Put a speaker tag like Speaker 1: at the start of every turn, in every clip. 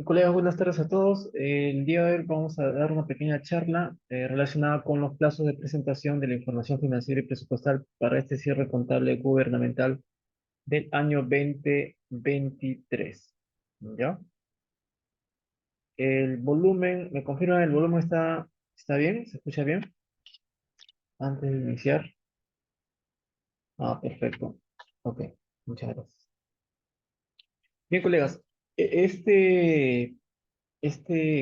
Speaker 1: Colegas, buenas tardes a todos. El día de hoy vamos a dar una pequeña charla relacionada con los plazos de presentación de la información financiera y presupuestal para este cierre contable gubernamental del año 2023. ¿Ya? El volumen, ¿me confirman el volumen está bien? ¿Se escucha bien? Antes de iniciar. Ah, perfecto. Ok, muchas gracias. Bien, colegas, este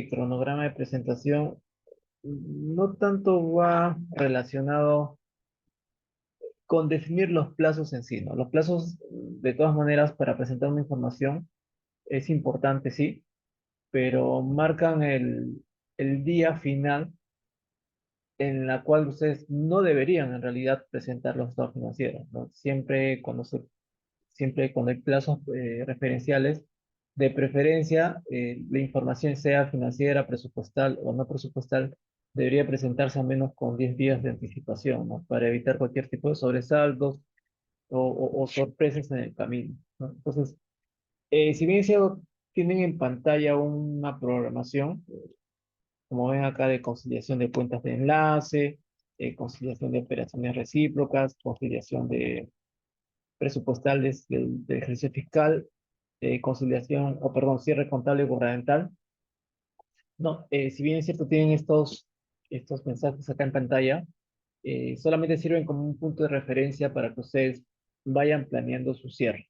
Speaker 1: cronograma de presentación no tanto va relacionado con definir los plazos en sí, ¿no? Los plazos, de todas maneras, para presentar una información es importante, sí, pero marcan el día final en la cual ustedes no deberían en realidad presentar los estados financieros, ¿no? Siempre cuando hay plazos referenciales, de preferencia, la información sea financiera, presupuestal o no presupuestal, debería presentarse al menos con 10 días de anticipación, ¿no? Para evitar cualquier tipo de sobresaltos o sorpresas en el camino, ¿no? Entonces, si bien es cierto, tienen en pantalla una programación, como ven acá, de conciliación de cuentas de enlace, conciliación de operaciones recíprocas, conciliación de presupuestales del ejercicio fiscal, conciliación, o perdón, cierre contable gubernamental. No, si bien es cierto, tienen estos mensajes acá en pantalla, solamente sirven como un punto de referencia para que ustedes vayan planeando su cierre,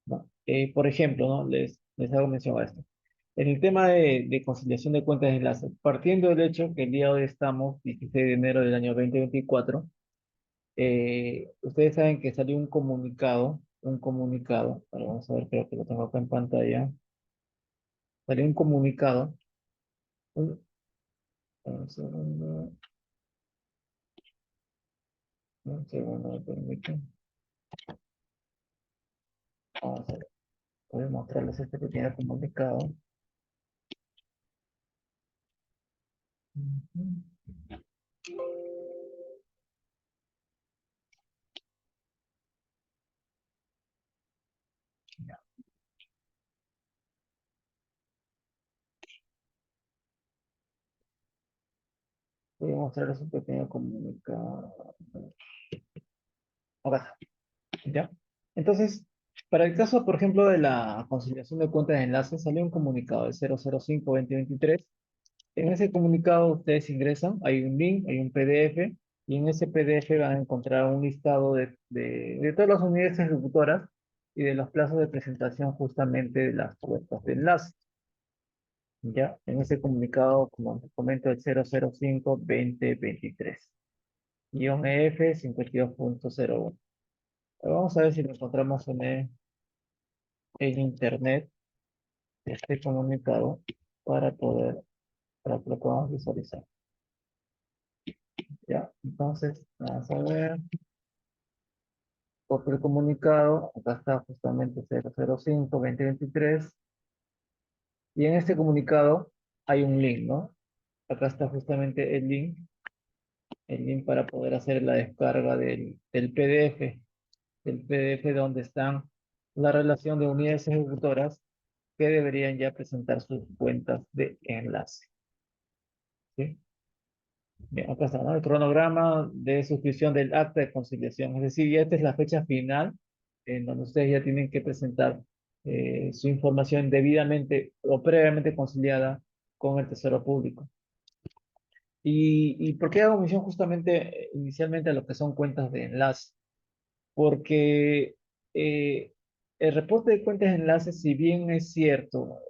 Speaker 1: ¿no? Por ejemplo, ¿no? Les hago mención a esto. En el tema de conciliación de cuentas de enlace, partiendo del hecho que el día de hoy estamos, 16 de enero del año 2024, ustedes saben que salió ahora vamos a ver, creo que lo tengo acá en pantalla, salió un comunicado, un, un segundo, un segundo, me permiten. Vamos a ver, voy a mostrarles este pequeño comunicado. Ujú. Ya, voy a mostrarles un pequeño comunicado. Acá está, ¿ya? Entonces, para el caso, por ejemplo, de la conciliación de cuentas de enlace, salió un comunicado del 005-2023. En ese comunicado ustedes ingresan, hay un link, hay un PDF, y en ese PDF van a encontrar un listado de todas las unidades ejecutoras y de los plazos de presentación justamente de las cuentas de enlace. Ya, en ese comunicado, como te comento, el 005-2023, guión EF 52.01. Vamos a ver si lo encontramos en internet, este comunicado, para que lo podamos visualizar. Ya, entonces, vamos a ver. Por el comunicado, acá está justamente 005-2023, y en este comunicado hay un link, ¿no? Acá está justamente el link para poder hacer la descarga del PDF donde están la relación de unidades ejecutoras que deberían ya presentar sus cuentas de enlace, ¿sí? Bien, acá está, ¿no? El cronograma de suscripción del acta de conciliación. Es decir, ya esta es la fecha final en donde ustedes ya tienen que presentar su información debidamente o previamente conciliada con el Tesoro Público. ¿Y por qué hago mención justamente inicialmente a lo que son cuentas de enlace? Porque eh, el reporte de cuentas de enlace, si bien es cierto,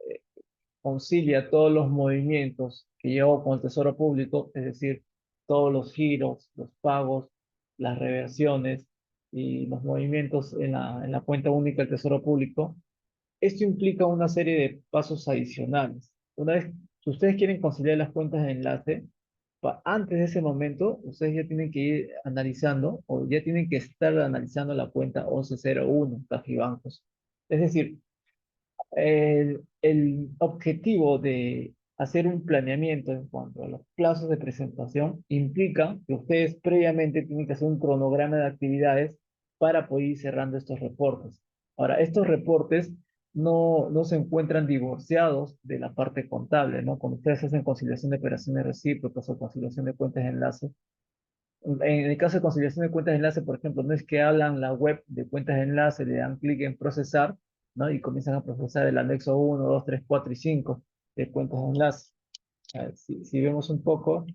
Speaker 1: concilia todos los movimientos que llevó con el Tesoro Público, es decir, todos los giros, los pagos, las reversiones y los movimientos en la cuenta única del Tesoro Público. Esto implica una serie de pasos adicionales. Una vez que ustedes quieren conciliar las cuentas de enlace, antes de ese momento, ustedes ya tienen que ir analizando o ya tienen que estar analizando la cuenta 1101, Cajibancos. Es decir, el objetivo de hacer un planeamiento en cuanto a los plazos de presentación implica que ustedes previamente tienen que hacer un cronograma de actividades para poder ir cerrando estos reportes. Ahora, estos reportes no se encuentran divorciados de la parte contable, ¿no? Cuando ustedes hacen conciliación de operaciones recíprocas o conciliación de cuentas de enlace, en el caso de conciliación de cuentas de enlace, por ejemplo, no es que hablan la web de cuentas de enlace, le dan clic en procesar, ¿no? Y comienzan a procesar el anexo 1, 2, 3, 4 y 5 de cuentas de enlace. A ver, si vemos un poco,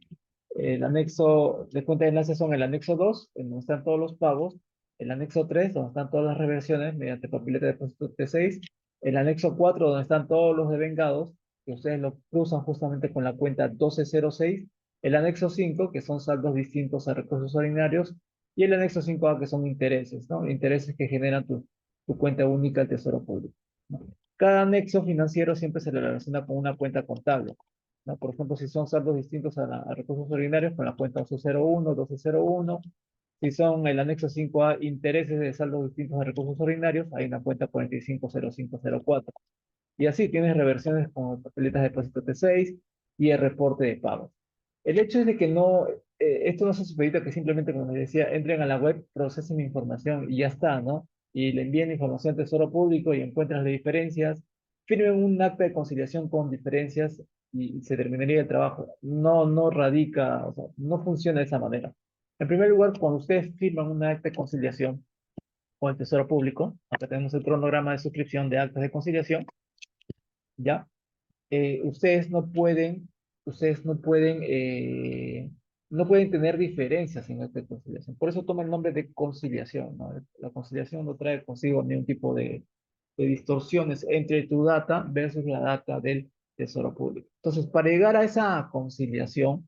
Speaker 1: el anexo de cuenta de enlace son el anexo 2, en donde están todos los pagos, el anexo 3, donde están todas las reversiones mediante papeleta de depósito T6, el anexo 4, donde están todos los devengados, que ustedes lo cruzan justamente con la cuenta 1206, el anexo 5, que son saldos distintos a recursos ordinarios, y el anexo 5A, que son intereses, ¿no? Intereses que generan tu cuenta única al Tesoro Público, ¿no? Cada anexo financiero siempre se le relaciona con una cuenta contable, ¿no? Por ejemplo, si son saldos distintos a recursos ordinarios, con la cuenta 1101, 1201. Si son el anexo 5A, intereses de saldos distintos a recursos ordinarios, hay una cuenta 450504. Y así tienes reversiones con papeletas de depósito T6 y el reporte de pagos. El hecho es de que no, esto no se supedita que simplemente, como les decía, entren a la web, procesen información y ya está, ¿no? Y le envíen información al Tesoro Público y encuentran las diferencias, firmen un acta de conciliación con diferencias y se terminaría el trabajo. No radica, o sea, no funciona de esa manera. En primer lugar, cuando ustedes firman un acta de conciliación con el Tesoro Público, acá tenemos el cronograma de suscripción de actas de conciliación, ¿ya? Ustedes no pueden tener diferencias en esta conciliación. Por eso toma el nombre de conciliación, ¿no? La conciliación no trae consigo ningún tipo de distorsiones entre tu data versus la data del Tesoro Público. Entonces, para llegar a esa conciliación,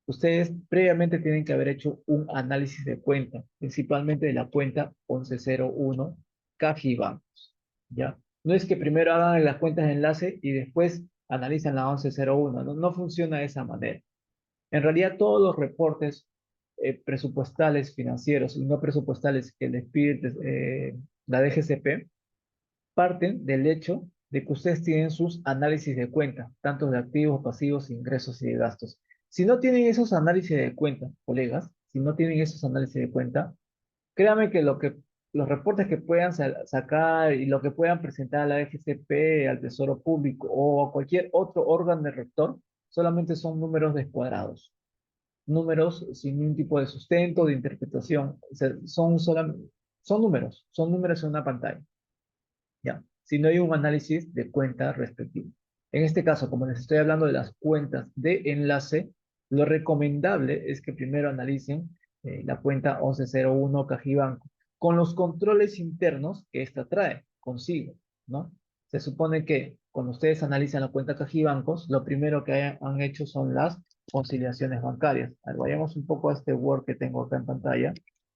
Speaker 1: ustedes previamente tienen que haber hecho un análisis de cuenta, principalmente de la cuenta 1101 Cajibancos, ¿ya? No es que primero hagan las cuentas de enlace y después analizan la 1101, no funciona de esa manera. En realidad, todos los reportes presupuestales, financieros y no presupuestales que les pide la DGCP parten del hecho de que ustedes tienen sus análisis de cuenta, tanto de activos, pasivos, ingresos y de gastos. Si no tienen esos análisis de cuenta, colegas, si no tienen esos análisis de cuenta, créanme que los reportes que puedan sacar y lo que puedan presentar a la FCP, al Tesoro Público o a cualquier otro órgano de rector, solamente son números descuadrados, números sin ningún tipo de sustento, de interpretación. O sea, son números en una pantalla. ¿Ya? Si no hay un análisis de cuenta respectivo. En este caso, como les estoy hablando de las cuentas de enlace, lo recomendable es que primero analicen la cuenta 1101 Cajibanco con los controles internos que ésta trae consigo, ¿no? Se supone que cuando ustedes analizan la cuenta Cajibancos, lo primero que han hecho son las conciliaciones bancarias. A ver, vayamos un poco a este Word que tengo acá en pantalla.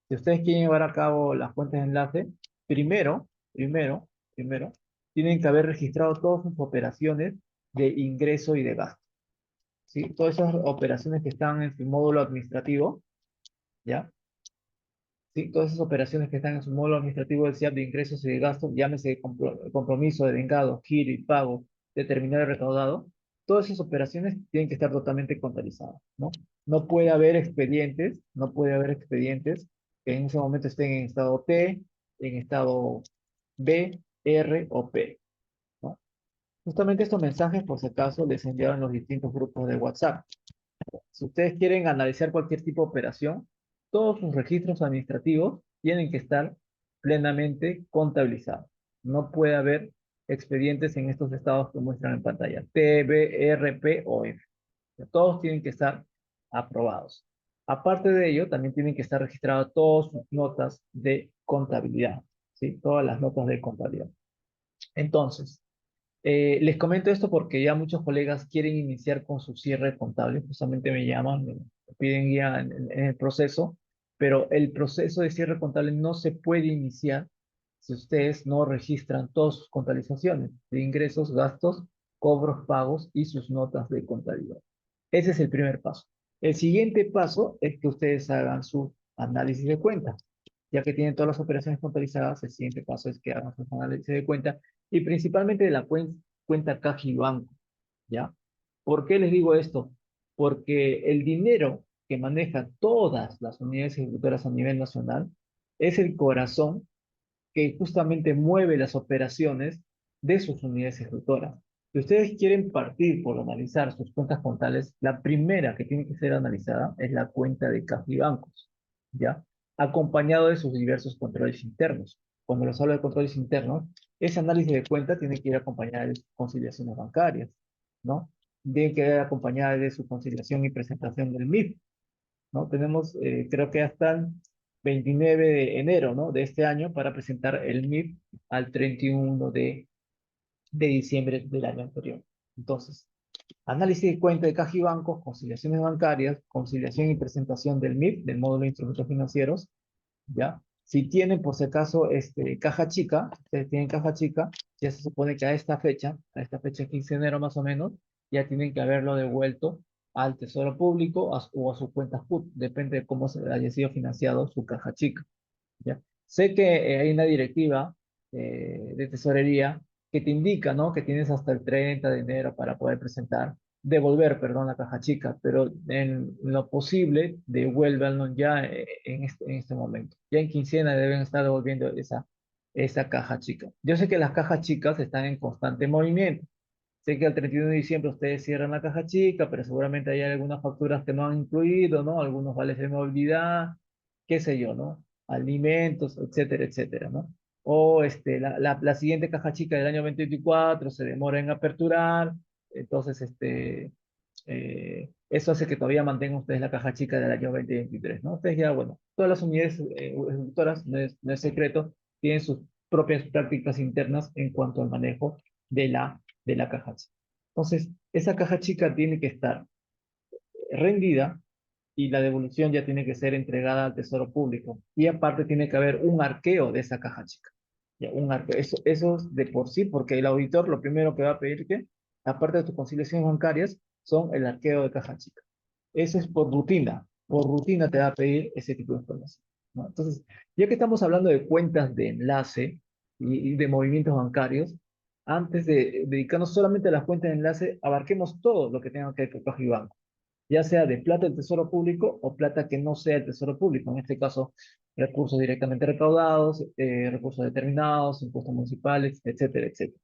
Speaker 1: Si ustedes quieren llevar a cabo las cuentas de enlace, primero, primero, tienen que haber registrado todas sus operaciones de ingreso y de gasto, ¿sí? Todas esas operaciones que están en su módulo administrativo, ¿ya? ¿Sí? Todas esas operaciones que están en su módulo administrativo del SIAP de ingresos y de gastos, llámese compromiso, de vengado, giro y pago, determinado y recaudado, todas esas operaciones tienen que estar totalmente contabilizadas, ¿no? No puede haber expedientes que en ese momento estén en estado T, en estado B, R o P, ¿no? Justamente estos mensajes, por si acaso, les enviaron los distintos grupos de WhatsApp. Si ustedes quieren analizar cualquier tipo de operación, todos sus registros administrativos tienen que estar plenamente contabilizados. No puede haber expedientes en estos estados que muestran en pantalla, T, B, R, P o F. Todos tienen que estar aprobados. Aparte de ello, también tienen que estar registradas todas sus notas de contabilidad, ¿sí? Todas las notas de contabilidad. Entonces, les comento esto porque ya muchos colegas quieren iniciar con su cierre contable, justamente me llaman, me piden guía en el proceso, pero el proceso de cierre contable no se puede iniciar si ustedes no registran todas sus contabilizaciones de ingresos, gastos, cobros, pagos y sus notas de contabilidad. Ese es el primer paso. El siguiente paso es que ustedes hagan su análisis de cuentas. Ya que tienen todas las operaciones contabilizadas, el siguiente paso es que hagan su análisis de cuenta y principalmente de la cuenta caja y banco, ¿ya? ¿Por qué les digo esto? Porque el dinero que maneja todas las unidades ejecutoras a nivel nacional es el corazón que justamente mueve las operaciones de sus unidades ejecutoras. Si ustedes quieren partir por analizar sus cuentas contables, la primera que tiene que ser analizada es la cuenta de caja y bancos, ¿ya? Acompañado de sus diversos controles internos. Cuando les hablo de controles internos, ese análisis de cuenta tiene que ir acompañado de conciliaciones bancarias, ¿no? Tiene que ir acompañada de su conciliación y presentación del MIP, ¿no? Tenemos, creo que hasta el 29 de enero, ¿no? De este año para presentar el MIP al 31 de diciembre del año anterior. Entonces, análisis de cuenta de caja y bancos, conciliaciones bancarias, conciliación y presentación del MIP, del módulo de instrumentos financieros, ¿ya? Si tienen, por si acaso, caja chica, ustedes tienen caja chica, ya se supone que a esta fecha 15 de enero más o menos, ya tienen que haberlo devuelto al Tesoro Público o a su cuenta PUT, depende de cómo se haya sido financiado su caja chica, ¿ya? Sé que hay una directiva de tesorería que te indica, ¿no? Que tienes hasta el 30 de enero para poder devolver, perdón, la caja chica, pero en lo posible, devuélvanlo ya en este momento. Ya en quincena deben estar devolviendo esa caja chica. Yo sé que las cajas chicas están en constante movimiento. Sé que al 31 de diciembre ustedes cierran la caja chica, pero seguramente hay algunas facturas que no han incluido, ¿no? Algunos vales de movilidad, qué sé yo, ¿no? Alimentos, etcétera, etcétera, ¿no? O la siguiente caja chica del año 2024 se demora en aperturar, entonces eso hace que todavía mantengan ustedes la caja chica del año 2023, ¿no? Ustedes ya, bueno, todas las unidades ejecutoras, no es secreto, tienen sus propias prácticas internas en cuanto al manejo de la caja chica. Entonces, esa caja chica tiene que estar rendida y la devolución ya tiene que ser entregada al Tesoro Público. Y aparte tiene que haber un arqueo de esa caja chica. Ya, un arqueo. Eso es de por sí, porque el auditor lo primero que va a pedir que, aparte de tus conciliaciones bancarias, son el arqueo de caja chica. Eso es por rutina te va a pedir ese tipo de información, ¿no? Entonces, ya que estamos hablando de cuentas de enlace y de movimientos bancarios, antes de dedicarnos solamente a las cuentas de enlace, abarquemos todo lo que tenga que ver con caja y banco, ya sea de plata del Tesoro Público o plata que no sea el Tesoro Público, en este caso, recursos directamente recaudados, recursos determinados, impuestos municipales, etcétera, etcétera.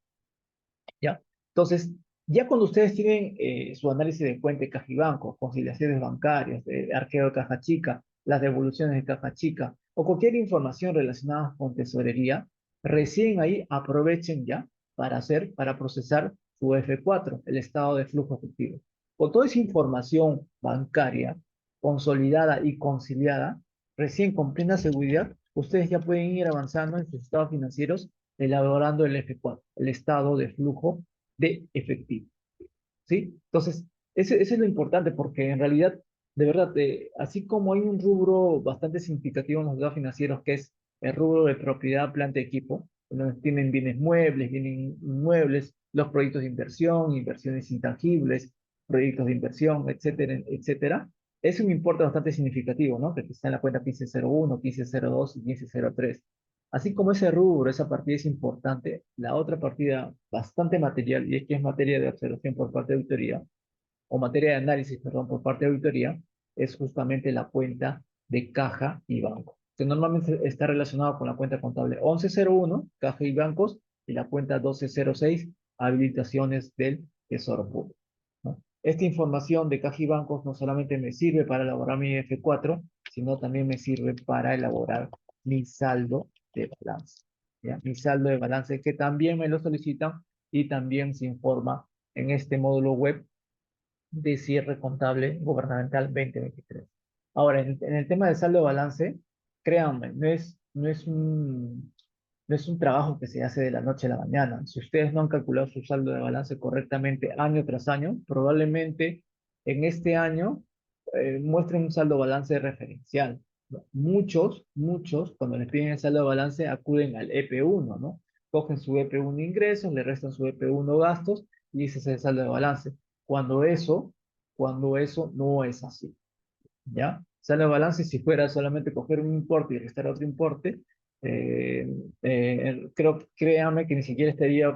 Speaker 1: ¿Ya? Entonces, ya cuando ustedes tienen su análisis de cuenta de caja y banco, conciliaciones bancarias, arqueo de caja chica, las devoluciones de caja chica, o cualquier información relacionada con tesorería, recién ahí aprovechen ya para procesar su F4, el estado de flujo efectivo. Con toda esa información bancaria consolidada y conciliada, recién con plena seguridad, ustedes ya pueden ir avanzando en sus estados financieros elaborando el F4, el estado de flujo de efectivo, ¿sí? Entonces, ese es lo importante porque en realidad, de verdad, así como hay un rubro bastante significativo en los estados financieros que es el rubro de propiedad, planta y equipo, donde tienen bienes muebles, bienes inmuebles, los proyectos de inversión, inversiones intangibles, proyectos de inversión, etcétera, etcétera. Es un importe bastante significativo, ¿no? Que está en la cuenta 1501, 1502 y 1503. Así como ese rubro, esa partida es importante, la otra partida bastante material, y es que es materia de observación por parte de auditoría, o materia de análisis, perdón, por parte de auditoría, es justamente la cuenta de caja y banco, que normalmente está relacionado con la cuenta contable 1101, caja y bancos, y la cuenta 1206, habilitaciones del Tesoro Público, ¿no? Esta información de caja y bancos no solamente me sirve para elaborar mi F4, sino también me sirve para elaborar mi saldo de balance, ¿ya? Mi saldo de balance que también me lo solicitan y también se informa en este módulo web de cierre contable gubernamental 2023. Ahora, en el tema del saldo de balance, créanme, no es un trabajo que se hace de la noche a la mañana. Si ustedes no han calculado su saldo de balance correctamente año tras año, probablemente en este año muestren un saldo de balance referencial, ¿no? Muchos, cuando les piden el saldo de balance, acuden al EP1, ¿no? Cogen su EP1 ingresos, le restan su EP1 gastos y ese es el saldo de balance. Cuando eso, cuando eso no es así, ¿ya? Saldo de balance, si fuera solamente coger un importe y restar otro importe, créame que ni siquiera estaría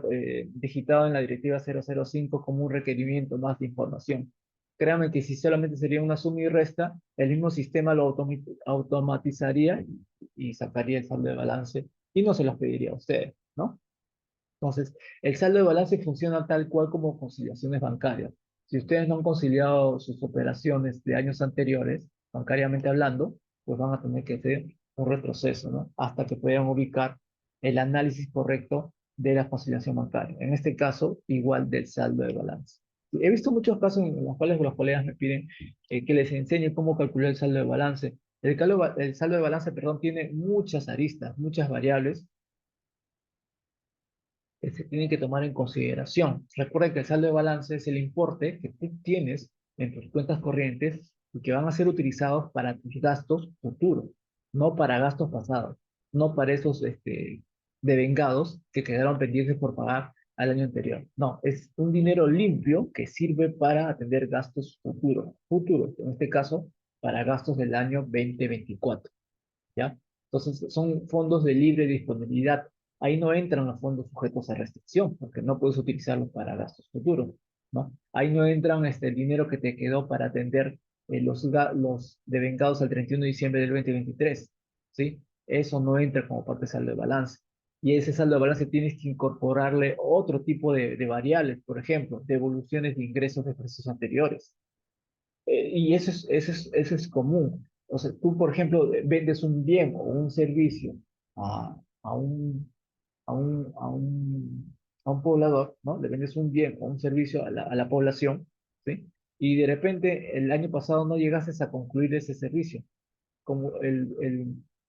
Speaker 1: digitado en la directiva 005 como un requerimiento más de información. Créame que si solamente sería una suma y resta, el mismo sistema lo automatizaría y sacaría el saldo de balance y no se los pediría a ustedes, ¿no? Entonces, el saldo de balance funciona tal cual como conciliaciones bancarias. Si ustedes no han conciliado sus operaciones de años anteriores, bancariamente hablando, pues van a tener que hacer un retroceso, ¿no? Hasta que puedan ubicar el análisis correcto de la conciliación bancaria. En este caso, igual del saldo de balance. He visto muchos casos en los cuales los colegas me piden que les enseñe cómo calcular el saldo de balance. El saldo de balance, perdón, tiene muchas aristas, muchas variables que se tienen que tomar en consideración. Recuerda que el saldo de balance es el importe que tú tienes en tus cuentas corrientes y que van a ser utilizados para tus gastos futuros, no para gastos pasados, no para esos devengados que quedaron pendientes por pagar al año anterior. No, es un dinero limpio que sirve para atender gastos futuros, en este caso, para gastos del año 2024. ¿Ya? Entonces, son fondos de libre disponibilidad. Ahí no entran los fondos sujetos a restricción, porque no puedes utilizarlos para gastos futuros, ¿no? Ahí no entran el dinero que te quedó para atender los devengados al 31 de diciembre del 2023, ¿sí? Eso no entra como parte de saldo de balance. Y ese saldo de balance tienes que incorporarle otro tipo de variables, por ejemplo, devoluciones de ingresos de ejercicios anteriores. Y eso es común. O sea, tú, por ejemplo, vendes un bien o un servicio a, a un, a un, a un, a un poblador, ¿no? Le vendes un bien o un servicio a la población, ¿sí? Y de repente el año pasado no llegases a concluir ese servicio como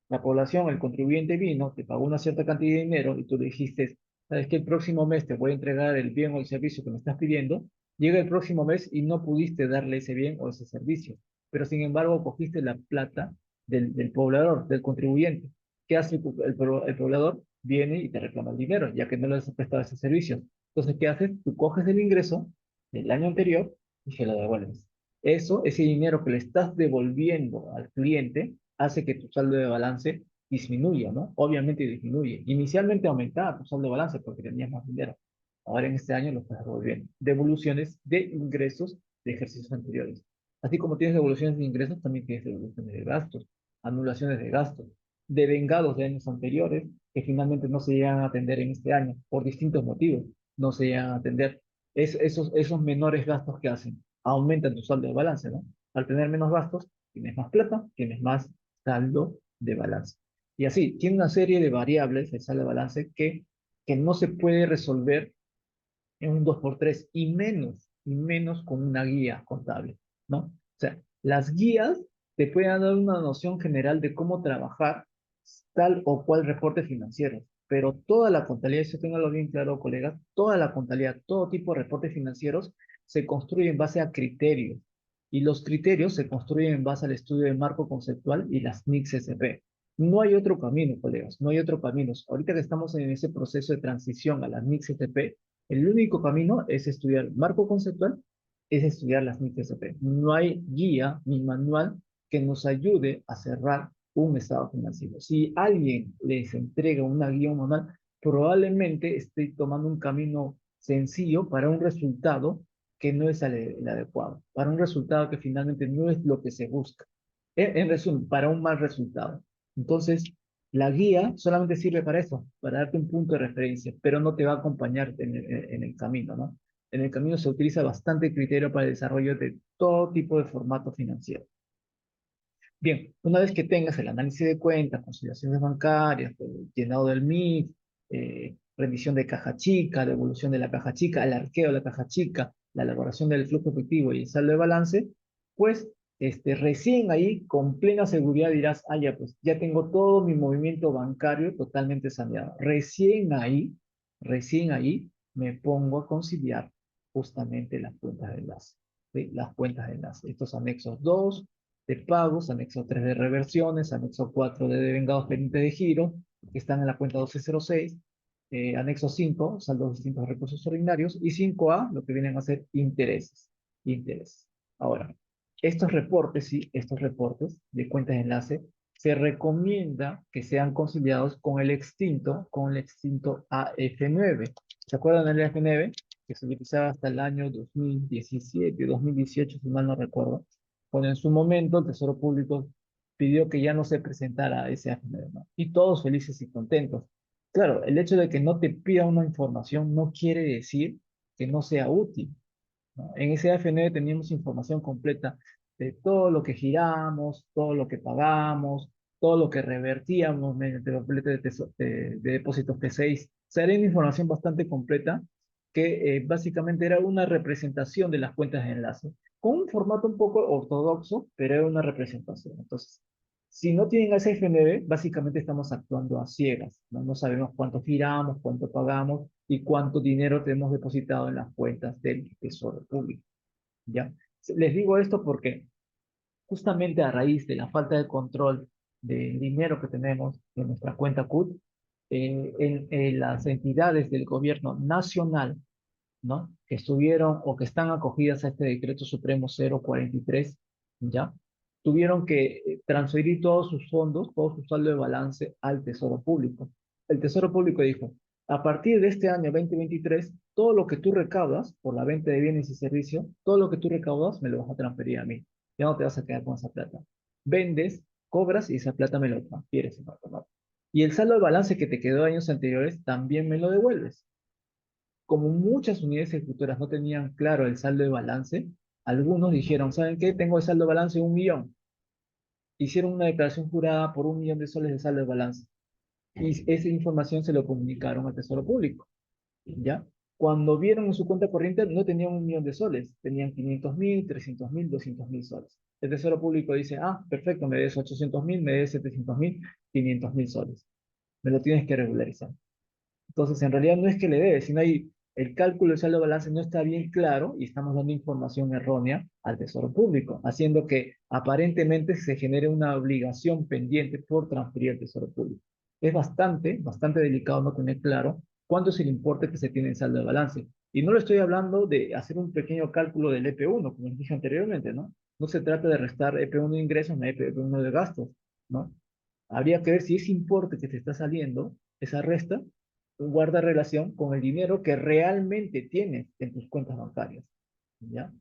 Speaker 1: la población, el contribuyente vino, te pagó una cierta cantidad de dinero y tú le dijiste, sabes que el próximo mes te voy a entregar el bien o el servicio que me estás pidiendo, llega el próximo mes y no pudiste darle ese bien o ese servicio, pero sin embargo cogiste la plata del poblador, del contribuyente. ¿Qué hace el poblador? Viene y te reclama el dinero, ya que no le has prestado ese servicio. Entonces, ¿qué haces? Tú coges el ingreso del año anterior y se lo devuelves. Ese dinero que le estás devolviendo al cliente, hace que tu saldo de balance disminuya, ¿no? Obviamente disminuye. Inicialmente aumentaba tu saldo de balance porque tenías más dinero. Ahora en este año lo estás devolviendo. Devoluciones de ingresos de ejercicios anteriores. Así como tienes devoluciones de ingresos, también tienes devoluciones de gastos, anulaciones de gastos, devengados de años anteriores que finalmente no se llegan a atender en este año por distintos motivos. No se llegan a atender esos menores gastos que hacen aumentan tu saldo de balance, ¿no? Al tener menos gastos, tienes más plata, tienes más saldo de balance. Y así, tiene una serie de variables el saldo de balance que no se puede resolver en un 2x3 y menos con una guía contable, ¿no? O sea, las guías te pueden dar una noción general de cómo trabajar tal o cual reporte financiero, pero toda la contabilidad, eso ténganlo bien claro, colegas, toda la contabilidad, todo tipo de reportes financieros se construye en base a criterios, y los criterios se construyen en base al estudio de marco conceptual y las NICS-SP. No hay otro camino, colegas, no hay otro camino. Ahorita que estamos en ese proceso de transición a las NICS-SP, el único camino es estudiar marco conceptual, es estudiar las NICS-SP. No hay guía ni manual que nos ayude a cerrar un estado financiero. Si alguien les entrega una guía o manual, probablemente esté tomando un camino sencillo para un resultado que no es el adecuado, para un resultado que finalmente no es lo que se busca. En resumen, para un mal resultado. Entonces, la guía solamente sirve para eso, para darte un punto de referencia, pero no te va a acompañar en el camino, ¿no? En el camino se utiliza bastante criterio para el desarrollo de todo tipo de formato financiero. Bien, una vez que tengas el análisis de cuentas, conciliaciones bancarias, llenado del MIF, rendición de caja chica, devolución de la caja chica, el arqueo de la caja chica, la elaboración del flujo efectivo y el saldo de balance, pues recién ahí, con plena seguridad dirás, ah, ya, pues ya tengo todo mi movimiento bancario totalmente saneado. Recién ahí me pongo a conciliar justamente las cuentas de enlace, ¿sí? Las cuentas de enlace, estos anexos 2 de pagos, anexo 3 de reversiones, anexo 4 de devengados pendientes de giro, que están en la cuenta 1206, anexo 5, saldos distintos de recursos ordinarios, y 5A, lo que vienen a ser intereses. Intereses. Ahora, estos reportes, sí, estos reportes de cuentas de enlace, se recomienda que sean conciliados con el extinto AF9. ¿Se acuerdan del AF9? Que se utilizaba hasta el año 2017, 2018, si mal no recuerdo, cuando en su momento el Tesoro Público pidió que ya no se presentara ese AF9, ¿no? Y todos felices y contentos. Claro, el hecho de que no te pida una información no quiere decir que no sea útil, ¿no? En ese AFN teníamos información completa de todo lo que giramos, todo lo que pagamos, todo lo que revertíamos mediante los boletos de depósitos P6. O sea, era una información bastante completa que básicamente era una representación de las cuentas de enlace, con un formato un poco ortodoxo, pero era una representación. Entonces, si no tienen ese FNB, básicamente estamos actuando a ciegas, ¿no? No sabemos cuánto giramos, cuánto pagamos y cuánto dinero tenemos depositado en las cuentas del Tesoro Público, ¿ya? Les digo esto porque justamente a raíz de la falta de control del dinero que tenemos en nuestra cuenta CUT, en las entidades del gobierno nacional, ¿no? Que estuvieron o que están acogidas a este decreto supremo 043, ¿ya? Tuvieron que transferir todos sus fondos, todo su saldo de balance al Tesoro Público. El Tesoro Público dijo, a partir de este año 2023, todo lo que tú recaudas por la venta de bienes y servicios, todo lo que tú recaudas me lo vas a transferir a mí. Ya no te vas a quedar con esa plata. Vendes, cobras y esa plata me lo transfieres en automático. Y el saldo de balance que te quedó años anteriores también me lo devuelves. Como muchas unidades ejecutoras no tenían claro el saldo de balance, algunos dijeron, ¿saben qué? Tengo el saldo de balance de 1 millón. Hicieron una declaración jurada por 1 millón de soles de saldo de balance. Y esa información se lo comunicaron al Tesoro Público, ¿ya? Cuando vieron en su cuenta corriente, no tenían 1 millón de soles, tenían 500.000, 300.000, 200.000 soles. El Tesoro Público dice, ah, perfecto, me debes 800.000, me debes 700.000, 500.000 soles. Me lo tienes que regularizar. Entonces, en realidad no es que le debe, sino hay el cálculo del saldo de balance no está bien claro y estamos dando información errónea al Tesoro Público, haciendo que aparentemente se genere una obligación pendiente por transferir al Tesoro Público. Es bastante delicado no tener claro cuánto es el importe que se tiene en saldo de balance. Y no le estoy hablando de hacer un pequeño cálculo del EP1, como les dije anteriormente, ¿no? No se trata de restar EP1 de ingresos a EP1 de gastos, ¿no? Habría que ver si ese importe que te está saliendo, esa resta, guarda relación con el dinero que realmente tienes en tus cuentas bancarias, ¿ya?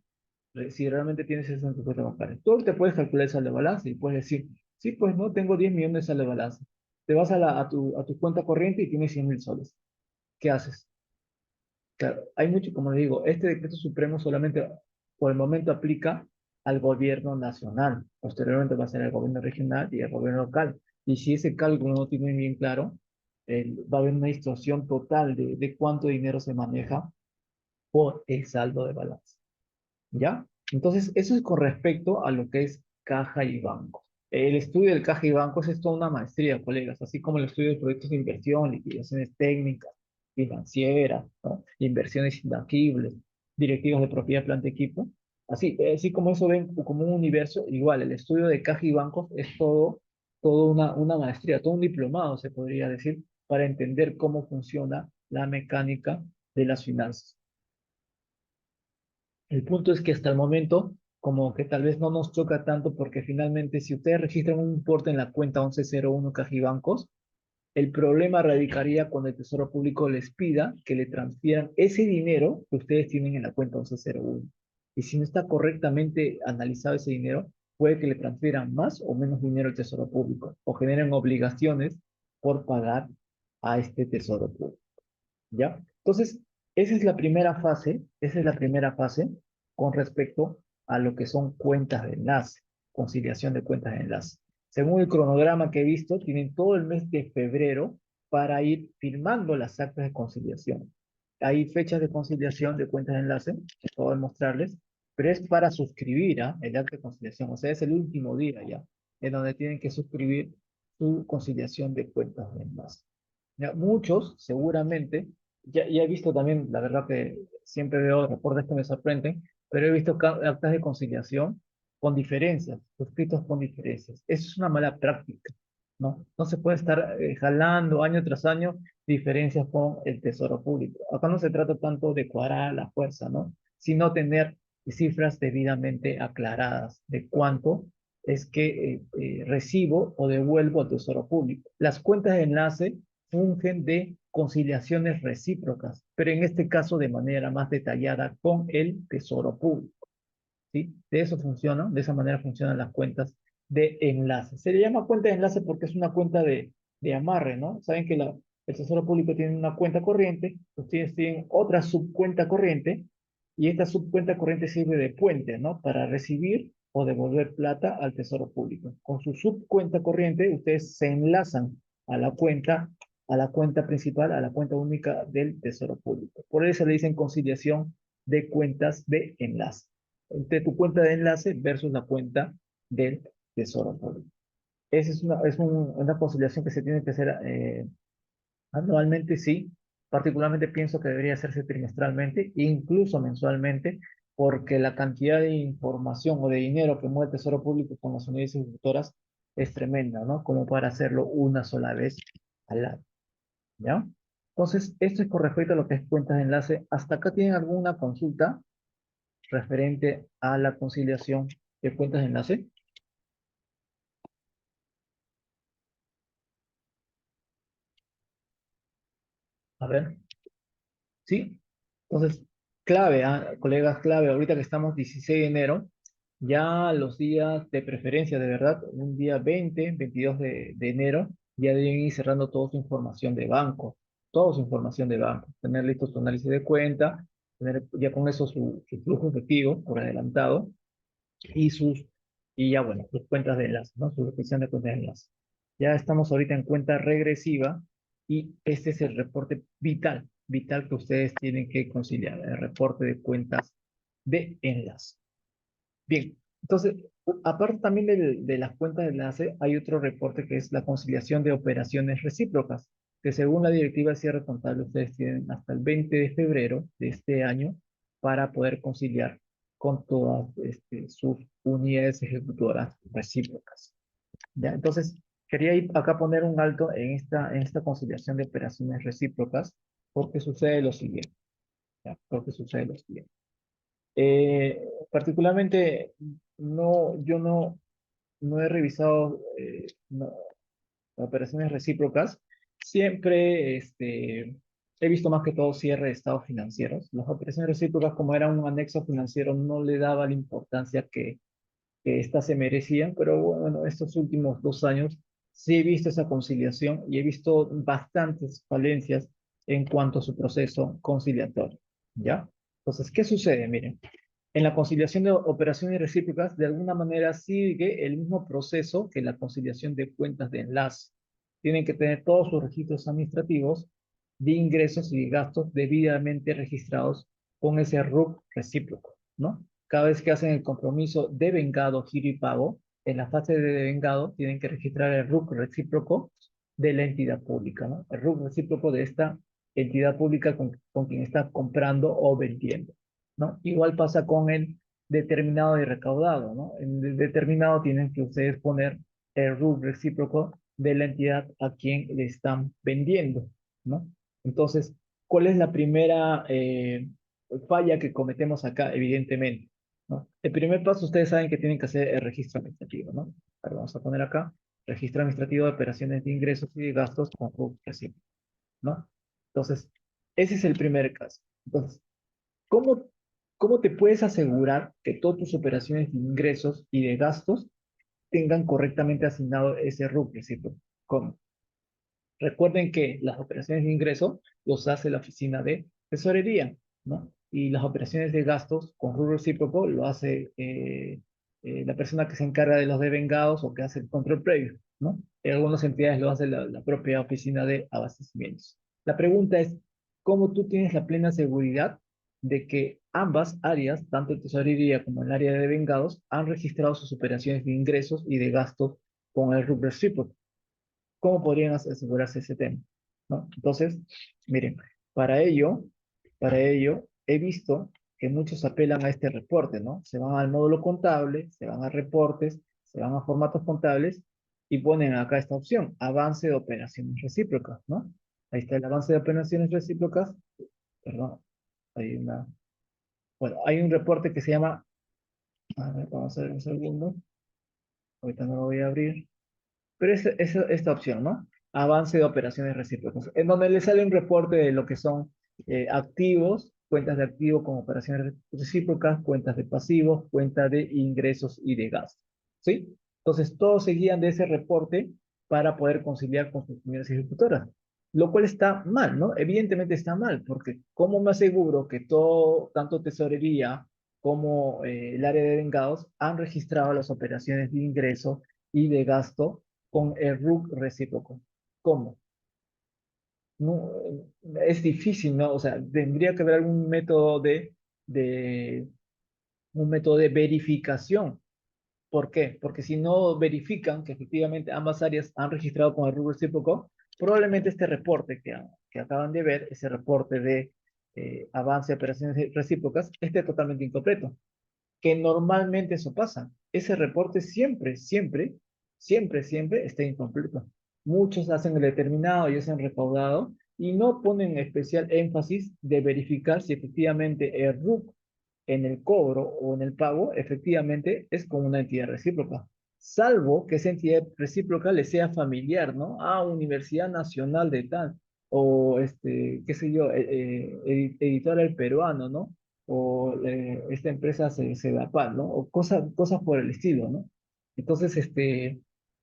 Speaker 1: Si realmente tienes eso en tus cuentas bancarias. Tú te puedes calcular el saldo de balance y puedes decir, sí, pues no, tengo 10 millones de saldo de balance. Te vas a tu cuenta corriente y tienes 100.000 soles. ¿Qué haces? Claro, hay mucho, como digo, este decreto supremo solamente por el momento aplica al gobierno nacional. Posteriormente va a ser el gobierno regional y el gobierno local. Y si ese cálculo no tiene bien claro, va a haber una distorsión total de cuánto dinero se maneja por el saldo de balance. ¿Ya? Entonces, eso es con respecto a lo que es caja y banco. El estudio del caja y bancos es toda una maestría, colegas, así como el estudio de proyectos de inversión, liquidaciones técnicas, financieras, ¿no? Inversiones intangibles, directivas de propiedad, planta, equipo. Así como eso ven como un universo, igual, el estudio de caja y bancos es todo una maestría, todo un diplomado, se podría decir, para entender cómo funciona la mecánica de las finanzas. El punto es que hasta el momento, como que tal vez no nos choca tanto porque finalmente si ustedes registran un importe en la cuenta 1101 Cajibancos, el problema radicaría cuando el Tesoro Público les pida que le transfieran ese dinero que ustedes tienen en la cuenta 1101. Y si no está correctamente analizado ese dinero, puede que le transfieran más o menos dinero al Tesoro Público o generen obligaciones por pagar a este Tesoro Público. ¿Ya? Entonces, esa es la primera fase con respecto a lo que son cuentas de enlace, conciliación de cuentas de enlace. Según el cronograma que he visto, tienen todo el mes de febrero para ir firmando las actas de conciliación. Hay fechas de conciliación de cuentas de enlace, que puedo mostrarles, pero es para suscribir, ¿ah? El acta de conciliación, o sea, es el último día ya, en donde tienen que suscribir su conciliación de cuentas de enlace. Ya, muchos, seguramente, ya he visto también, la verdad que siempre veo reportes que me sorprenden, pero he visto actas de conciliación con diferencias, suscritos con diferencias. Eso es una mala práctica, ¿no? No se puede estar jalando año tras año diferencias con el Tesoro Público. Acá no se trata tanto de cuadrar a la fuerza, ¿no? Sino tener cifras debidamente aclaradas de cuánto es que recibo o devuelvo al Tesoro Público. Las cuentas de enlace fungen de conciliaciones recíprocas, pero en este caso de manera más detallada con el Tesoro Público, ¿sí? De esa manera funcionan las cuentas de enlace. Se le llama cuenta de enlace porque es una cuenta de amarre, ¿no? Saben que El Tesoro Público tiene una cuenta corriente, ustedes tienen otra subcuenta corriente, y esta subcuenta corriente sirve de puente, ¿no? Para recibir o devolver plata al Tesoro Público. Con su subcuenta corriente, ustedes se enlazan a la cuenta principal, a la cuenta única del Tesoro Público. Por eso le dicen conciliación de cuentas de enlace. Entre tu cuenta de enlace versus la cuenta del Tesoro Público. Esa una conciliación que se tiene que hacer anualmente, sí. Particularmente pienso que debería hacerse trimestralmente, incluso mensualmente, porque la cantidad de información o de dinero que mueve el Tesoro Público con las unidades ejecutoras es tremenda, ¿no? Como para hacerlo una sola vez al año, ¿ya? Entonces, esto es con respecto a lo que es cuentas de enlace. ¿Hasta acá tienen alguna consulta referente a la conciliación de cuentas de enlace? A ver. ¿Sí? Entonces, clave, colegas, clave, ahorita que estamos 16 de enero, ya los días de preferencia, de verdad, un día 20, 22 de enero, ya deben ir cerrando toda su información de banco, toda su información de banco, tener listo su análisis de cuenta, tener ya con eso su flujo efectivo por adelantado y y ya bueno, sus cuentas de enlace, ¿no? Su descripción de cuentas de enlace. Ya estamos ahorita en cuenta regresiva y este es el reporte vital, vital que ustedes tienen que conciliar, el reporte de cuentas de enlace. Bien, entonces, aparte también de las cuentas de enlace, hay otro reporte que es la conciliación de operaciones recíprocas, que según la directiva de cierre contable, ustedes tienen hasta el 20 de febrero de este año para poder conciliar con todas sus unidades ejecutoras recíprocas. ¿Ya? Entonces, quería ir acá poner un alto en esta conciliación de operaciones recíprocas, porque sucede lo siguiente. ¿Ya? Porque sucede lo siguiente. Particularmente, yo no he revisado operaciones recíprocas. Siempre he visto más que todo cierre de estados financieros. Las operaciones recíprocas, como era un anexo financiero, no le daba la importancia que éstas se merecían, pero bueno, estos últimos 2 años sí he visto esa conciliación y he visto bastantes falencias en cuanto a su proceso conciliatorio. ¿Ya? Entonces, ¿qué sucede? Miren, en la conciliación de operaciones recíprocas, de alguna manera sigue el mismo proceso que la conciliación de cuentas de enlace. Tienen que tener todos sus registros administrativos de ingresos y de gastos debidamente registrados con ese RUC recíproco, ¿no? Cada vez que hacen el compromiso de vengado, giro y pago, en la fase de vengado tienen que registrar el RUC recíproco de la entidad pública, ¿no? El RUC recíproco de esta entidad pública con quien está comprando o vendiendo. ¿No? Igual pasa con el determinado y recaudado, ¿no? En el determinado tienen que ustedes poner el RUC recíproco de la entidad a quien le están vendiendo, ¿no? Entonces, ¿cuál es la primera falla que cometemos acá, evidentemente? ¿No? El primer paso, ustedes saben que tienen que hacer el registro administrativo, ¿no? Ahora vamos a poner acá, registro administrativo de operaciones de ingresos y de gastos con RUC recíproco, ¿no? Entonces, ese es el primer caso. Entonces, ¿cómo, cómo te puedes asegurar que todas tus operaciones de ingresos y de gastos tengan correctamente asignado ese RUC? Es decir, ¿cómo? Recuerden que las operaciones de ingreso los hace la oficina de tesorería, ¿no? Y las operaciones de gastos con RUC recíproco lo hace la persona que se encarga de los devengados o que hace el control previo, ¿no? En algunas entidades lo hace la propia oficina de abastecimientos. La pregunta es, ¿cómo tú tienes la plena seguridad de que ambas áreas, tanto el tesorería como el área de devengados, han registrado sus operaciones de ingresos y de gastos con el RUC recíproco? ¿Cómo podrían asegurarse ese tema? ¿No? Entonces, miren, para ello, para ello, he visto que muchos apelan a este reporte, ¿no? Se van al módulo contable, se van a reportes, se van a formatos contables y ponen acá esta opción, avance de operaciones recíprocas, ¿no? Ahí está el avance de operaciones recíprocas, perdón, hay una, bueno, hay un reporte que se llama, a ver, vamos a ver un segundo, ahorita no lo voy a abrir. Pero es esta opción, ¿no? Avance de operaciones recíprocas, en donde le sale un reporte de lo que son activos, cuentas de activos con operaciones recíprocas, cuentas de pasivos, cuentas de ingresos y de gastos, ¿sí? Entonces, todos se guían de ese reporte para poder conciliar con sus unidades ejecutoras. lo cual está mal, ¿no? Evidentemente está mal, porque ¿cómo me aseguro que todo, tanto tesorería como el área de vengados han registrado las operaciones de ingreso y de gasto con el RUC recíproco? ¿Cómo? No, es difícil, ¿no? O sea, tendría que haber algún método de, un método de verificación. ¿Por qué? Porque si no verifican que efectivamente ambas áreas han registrado con el rubro recíproco, probablemente este reporte que acaban de ver, ese reporte de avance de operaciones recíprocas, esté totalmente incompleto. Que normalmente eso pasa. Ese reporte siempre está incompleto. Muchos hacen el determinado y hacen recaudado y no ponen especial énfasis de verificar si efectivamente el RUC en el cobro o en el pago efectivamente es con una entidad recíproca. Salvo que esa entidad recíproca le sea familiar, ¿no? Ah, Universidad Nacional de tal, o qué sé yo, editora El Peruano, ¿no? O esta empresa Sedapal, ¿no? O cosas por el estilo, ¿no? Entonces,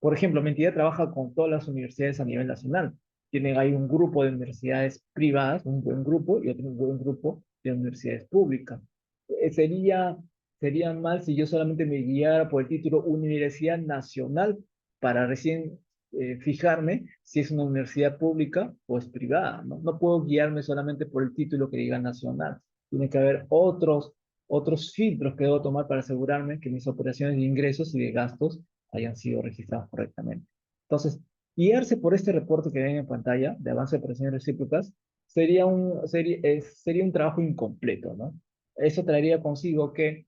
Speaker 1: por ejemplo, mi entidad trabaja con todas las universidades a nivel nacional. Hay un grupo de universidades privadas, un buen grupo, y otro buen grupo de universidades públicas. Sería, sería mal si yo solamente me guiara por el título Universidad Nacional para recién fijarme si es una universidad pública o es privada, ¿no? No puedo guiarme solamente por el título que diga nacional. Tiene que haber otros filtros que debo tomar para asegurarme que mis operaciones de ingresos y de gastos hayan sido registradas correctamente. Entonces, guiarse por este reporte que ven en pantalla de avance de operaciones recíprocas sería un trabajo incompleto, ¿no? Eso traería consigo que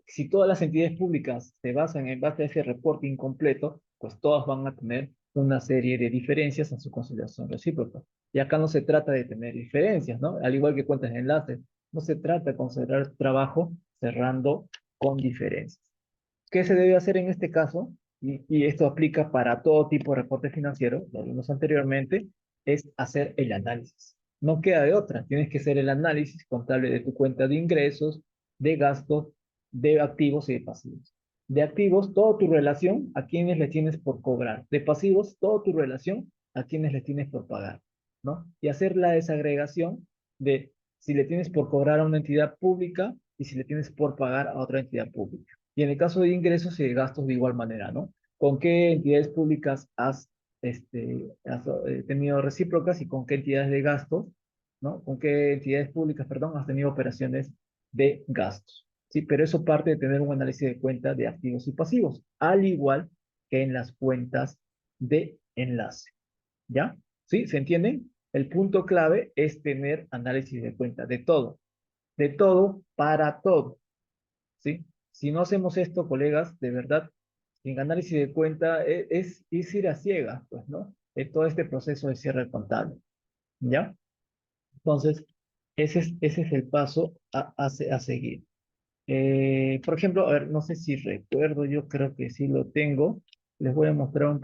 Speaker 1: si todas las entidades públicas se basan en base a ese reporte incompleto, pues todas van a tener una serie de diferencias en su conciliación recíproca. Y acá no se trata de tener diferencias, ¿no? Al igual que cuentas de enlaces, no se trata de considerar trabajo cerrando con diferencias. ¿Qué se debe hacer en este caso? Y esto aplica para todo tipo de reporte financiero, lo vimos anteriormente, es hacer el análisis. No queda de otra, tienes que hacer el análisis contable de tu cuenta de ingresos, de gastos, de activos y de pasivos. De activos, toda tu relación a quienes le tienes por cobrar. De pasivos, toda tu relación a quienes le tienes por pagar, ¿no? Y hacer la desagregación de si le tienes por cobrar a una entidad pública y si le tienes por pagar a otra entidad pública. Y en el caso de ingresos y de gastos de igual manera, ¿no? ¿Con qué entidades públicas has tenido recíprocas y con qué entidades de gastos, ¿no? ¿Con qué entidades públicas, perdón, has tenido operaciones de gastos? Sí, pero eso parte de tener un análisis de cuenta de activos y pasivos, al igual que en las cuentas de enlace. ¿Ya? ¿Sí? ¿Se entienden? El punto clave es tener análisis de cuenta de todo para todo. ¿Sí? Si no hacemos esto, colegas, de verdad, en análisis de cuenta es ir a ciegas, pues, ¿no? En todo este proceso de cierre contable, ¿ya? Entonces, ese es el paso a seguir. Por ejemplo, a ver, no sé si recuerdo, yo creo que sí lo tengo. Les voy a mostrar no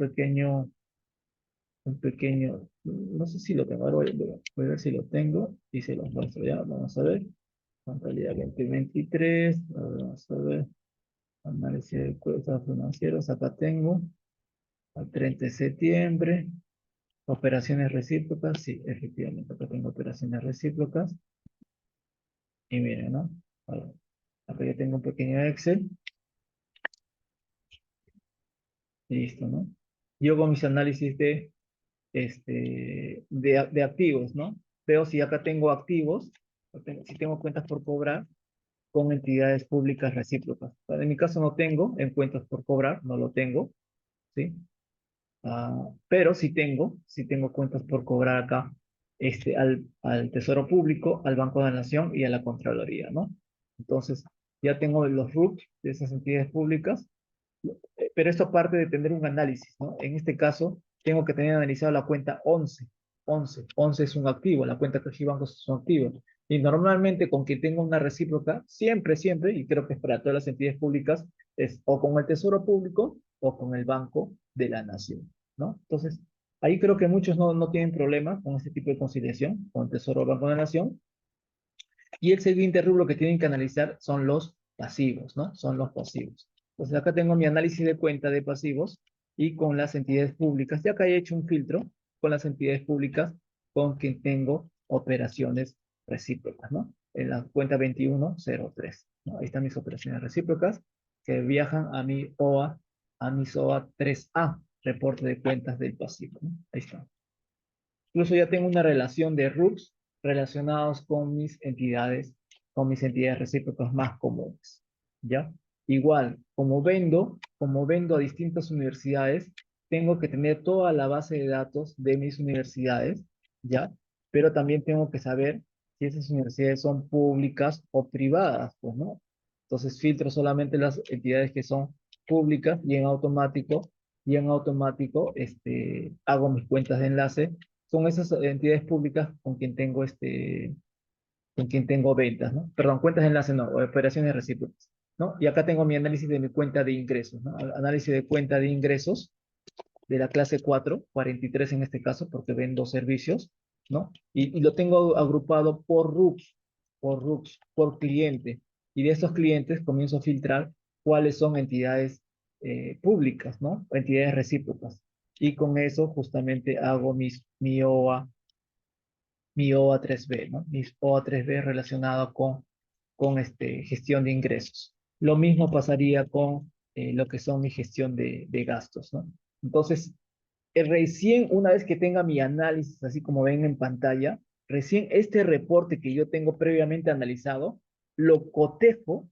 Speaker 1: sé si lo tengo, ahora voy a ver si lo tengo y se los muestro ya, vamos a ver. Contabilidad 2023, vamos a ver. Análisis de cuentas financieros, acá tengo, al 30 de septiembre, operaciones recíprocas, sí, efectivamente, acá tengo operaciones recíprocas, y miren, ¿no? A ver, acá ya tengo un pequeño Excel, y listo, ¿no? Yo hago mis análisis de activos, ¿no? Veo si acá tengo activos, si tengo cuentas por cobrar con entidades públicas recíprocas. En mi caso no tengo, en cuentas por cobrar, no lo tengo, ¿sí? Pero sí tengo cuentas por cobrar acá, al Tesoro Público, al Banco de la Nación y a la Contraloría, ¿no? Entonces, ya tengo los RUC de esas entidades públicas, pero esto parte de tener un análisis, ¿no? En este caso, tengo que tener analizado la cuenta 11. 11 es un activo, la cuenta Caja y Bancos es un activo. Y normalmente con que tenga una recíproca, siempre, y creo que es para todas las entidades públicas, es o con el Tesoro Público o con el Banco de la Nación, ¿no? Entonces, ahí creo que muchos no tienen problemas con este tipo de conciliación, con el Tesoro o Banco de la Nación. Y el siguiente rubro que tienen que analizar son los pasivos, ¿no? Son los pasivos. Entonces acá tengo mi análisis de cuenta de pasivos y con las entidades públicas. Ya acá he hecho un filtro con las entidades públicas con quien tengo operaciones recíprocas, ¿no? En la cuenta 2103, ¿no? Ahí están mis operaciones recíprocas que viajan a mi SOA 3A, reporte de cuentas del pasivo, ¿no? Ahí está. Incluso ya tengo una relación de RUCs relacionados con mis entidades recíprocas más comunes, ¿ya? Igual, como vendo a distintas universidades, tengo que tener toda la base de datos de mis universidades, ¿ya? Pero también tengo que saber si esas universidades son públicas o privadas, pues, ¿no? Entonces filtro solamente las entidades que son públicas y en automático hago mis cuentas de enlace. Son esas entidades públicas con quien tengo ventas, ¿no? Perdón, cuentas de enlace no, operaciones recíprocas, ¿no? Y acá tengo mi análisis de mi cuenta de ingresos, ¿no? Análisis de cuenta de ingresos de la clase 43 en este caso, porque vendo servicios, ¿no? Y lo tengo agrupado por cliente. Y de esos clientes comienzo a filtrar cuáles son entidades públicas, ¿no? O entidades recíprocas. Y con eso justamente hago mi OA 3B, ¿no? Mis OA 3B relacionado con gestión de ingresos. Lo mismo pasaría con lo que son mi gestión de gastos, ¿no? Entonces, recién una vez que tenga mi análisis, así como ven en pantalla, recién este reporte que yo tengo previamente analizado, lo cotejo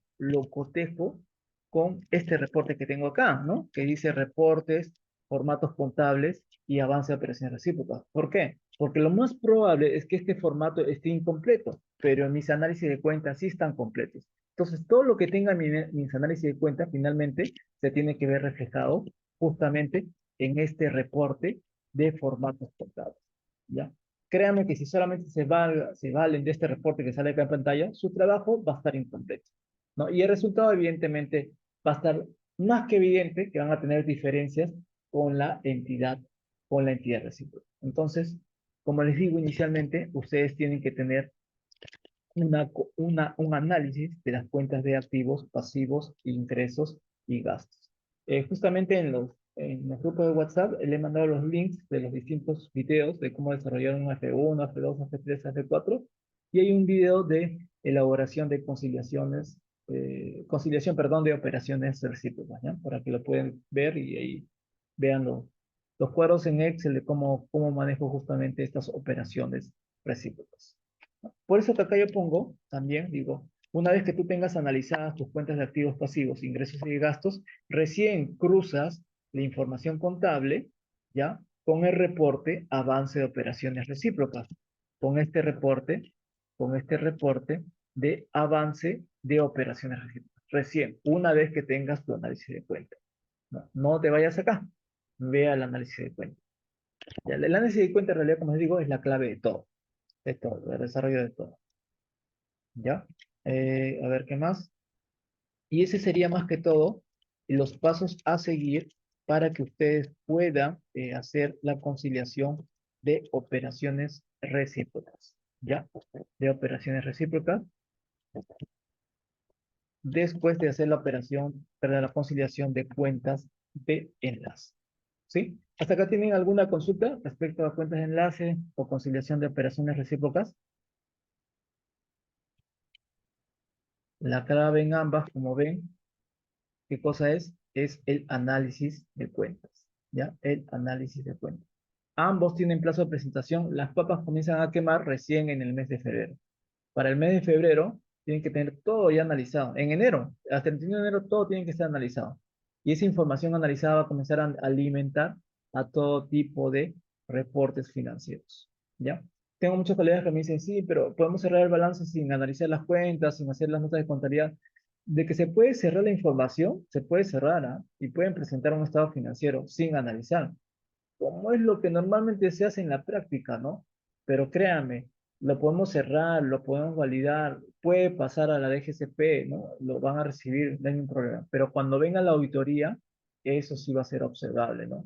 Speaker 1: con este reporte que tengo acá, ¿no? Que dice reportes, formatos contables y avance de operaciones recíprocas. ¿Por qué? Porque lo más probable es que este formato esté incompleto, pero mis análisis de cuentas sí están completos. Entonces, todo lo que tenga mis análisis de cuentas finalmente se tiene que ver reflejado justamente en este reporte de formatos contables, ¿ya? Créanme que si solamente se valen de este reporte que sale acá en pantalla, su trabajo va a estar incompleto, ¿no? Y el resultado, evidentemente, va a estar más que evidente que van a tener diferencias con la entidad, con la entidad recíproca. Entonces, como les digo inicialmente, ustedes tienen que tener un análisis de las cuentas de activos, pasivos, ingresos y gastos. Justamente en los grupos de WhatsApp le he mandado los links de los distintos videos de cómo desarrollar un F1, F2, F3, F4, y hay un video de elaboración de conciliación, perdón, de operaciones recíprocas, ¿ya? Para que lo pueden ver y ahí vean los cuadros en Excel de cómo manejo justamente estas operaciones recíprocas. Por eso que acá yo pongo también, digo, una vez que tú tengas analizadas tus cuentas de activos pasivos, ingresos y gastos, recién cruzas la información contable, ¿ya? Con el reporte avance de operaciones recíprocas. Con este reporte, con este reporte de avance de operaciones recíprocas. Recién, una vez que tengas tu análisis de cuentas. No, no te vayas acá, ve al análisis de cuentas. Ya, el análisis de cuentas, en realidad, como les digo, es la clave de todo, del desarrollo de todo. ¿Ya? A ver, ¿qué más? Y ese sería más que todo los pasos a seguir para que ustedes puedan hacer la conciliación de operaciones recíprocas. ¿Ya? De operaciones recíprocas. Después de hacer la operación, para la conciliación de cuentas de enlace. ¿Sí? ¿Hasta acá tienen alguna consulta respecto a cuentas de enlace o conciliación de operaciones recíprocas? La clave en ambas, como ven, ¿qué cosa es? Es el análisis de cuentas, ¿ya? El análisis de cuentas. Ambos tienen plazo de presentación. Las papas comienzan a quemar recién en el mes de febrero. Para el mes de febrero tienen que tener todo ya analizado. En enero, hasta el 31 de enero, todo tiene que estar analizado. Y esa información analizada va a comenzar a alimentar a todo tipo de reportes financieros, ¿ya? Tengo muchos colegas que me dicen, sí, pero podemos cerrar el balance sin analizar las cuentas, sin hacer las notas de contabilidad. De que se puede cerrar la información, se puede cerrar, ¿ah? Y pueden presentar un estado financiero sin analizar, como es lo que normalmente se hace en la práctica, ¿no? Pero créanme, lo podemos cerrar, lo podemos validar, puede pasar a la DGCP, ¿no? Lo van a recibir, no hay ningún problema. Pero cuando venga la auditoría, eso sí va a ser observable, ¿no?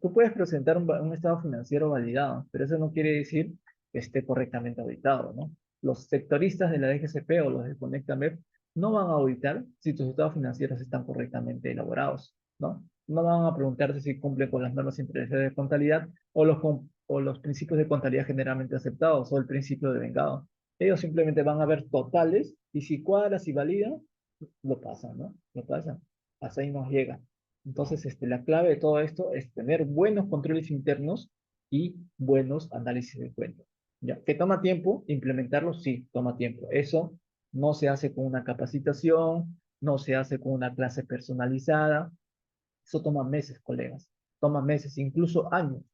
Speaker 1: Tú puedes presentar un estado financiero validado, pero eso no quiere decir que esté correctamente auditado, ¿no? Los sectoristas de la DGCP o los de ConectaMEP no van a auditar si tus estados financieros están correctamente elaborados, ¿no? No van a preguntarte si cumple con las normas internacionales de contabilidad o o los principios de contabilidad generalmente aceptados o el principio de vengado. Ellos simplemente van a ver totales y si cuadra, si valida, lo pasan, ¿no? Lo pasan. Hasta ahí nos llega. Entonces, la clave de todo esto es tener buenos controles internos y buenos análisis de cuentas. ¿Ya? ¿Que toma tiempo implementarlo? Sí, toma tiempo. Eso no se hace con una capacitación, no se hace con una clase personalizada. Eso toma meses, colegas. Toma meses, incluso años.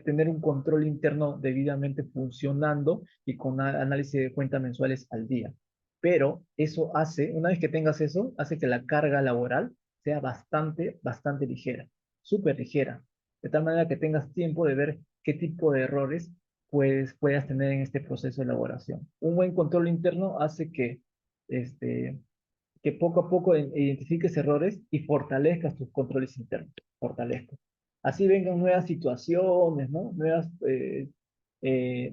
Speaker 1: Tener un control interno debidamente funcionando y con análisis de cuentas mensuales al día. Pero eso hace, una vez que tengas eso, hace que la carga laboral sea bastante ligera, súper ligera, de tal manera que tengas tiempo de ver qué tipo de errores puedas tener en este proceso de elaboración. Un buen control interno hace este, que poco a poco identifiques errores y fortalezcas tus controles internos, fortalezcas. Así vengan nuevas situaciones, ¿no?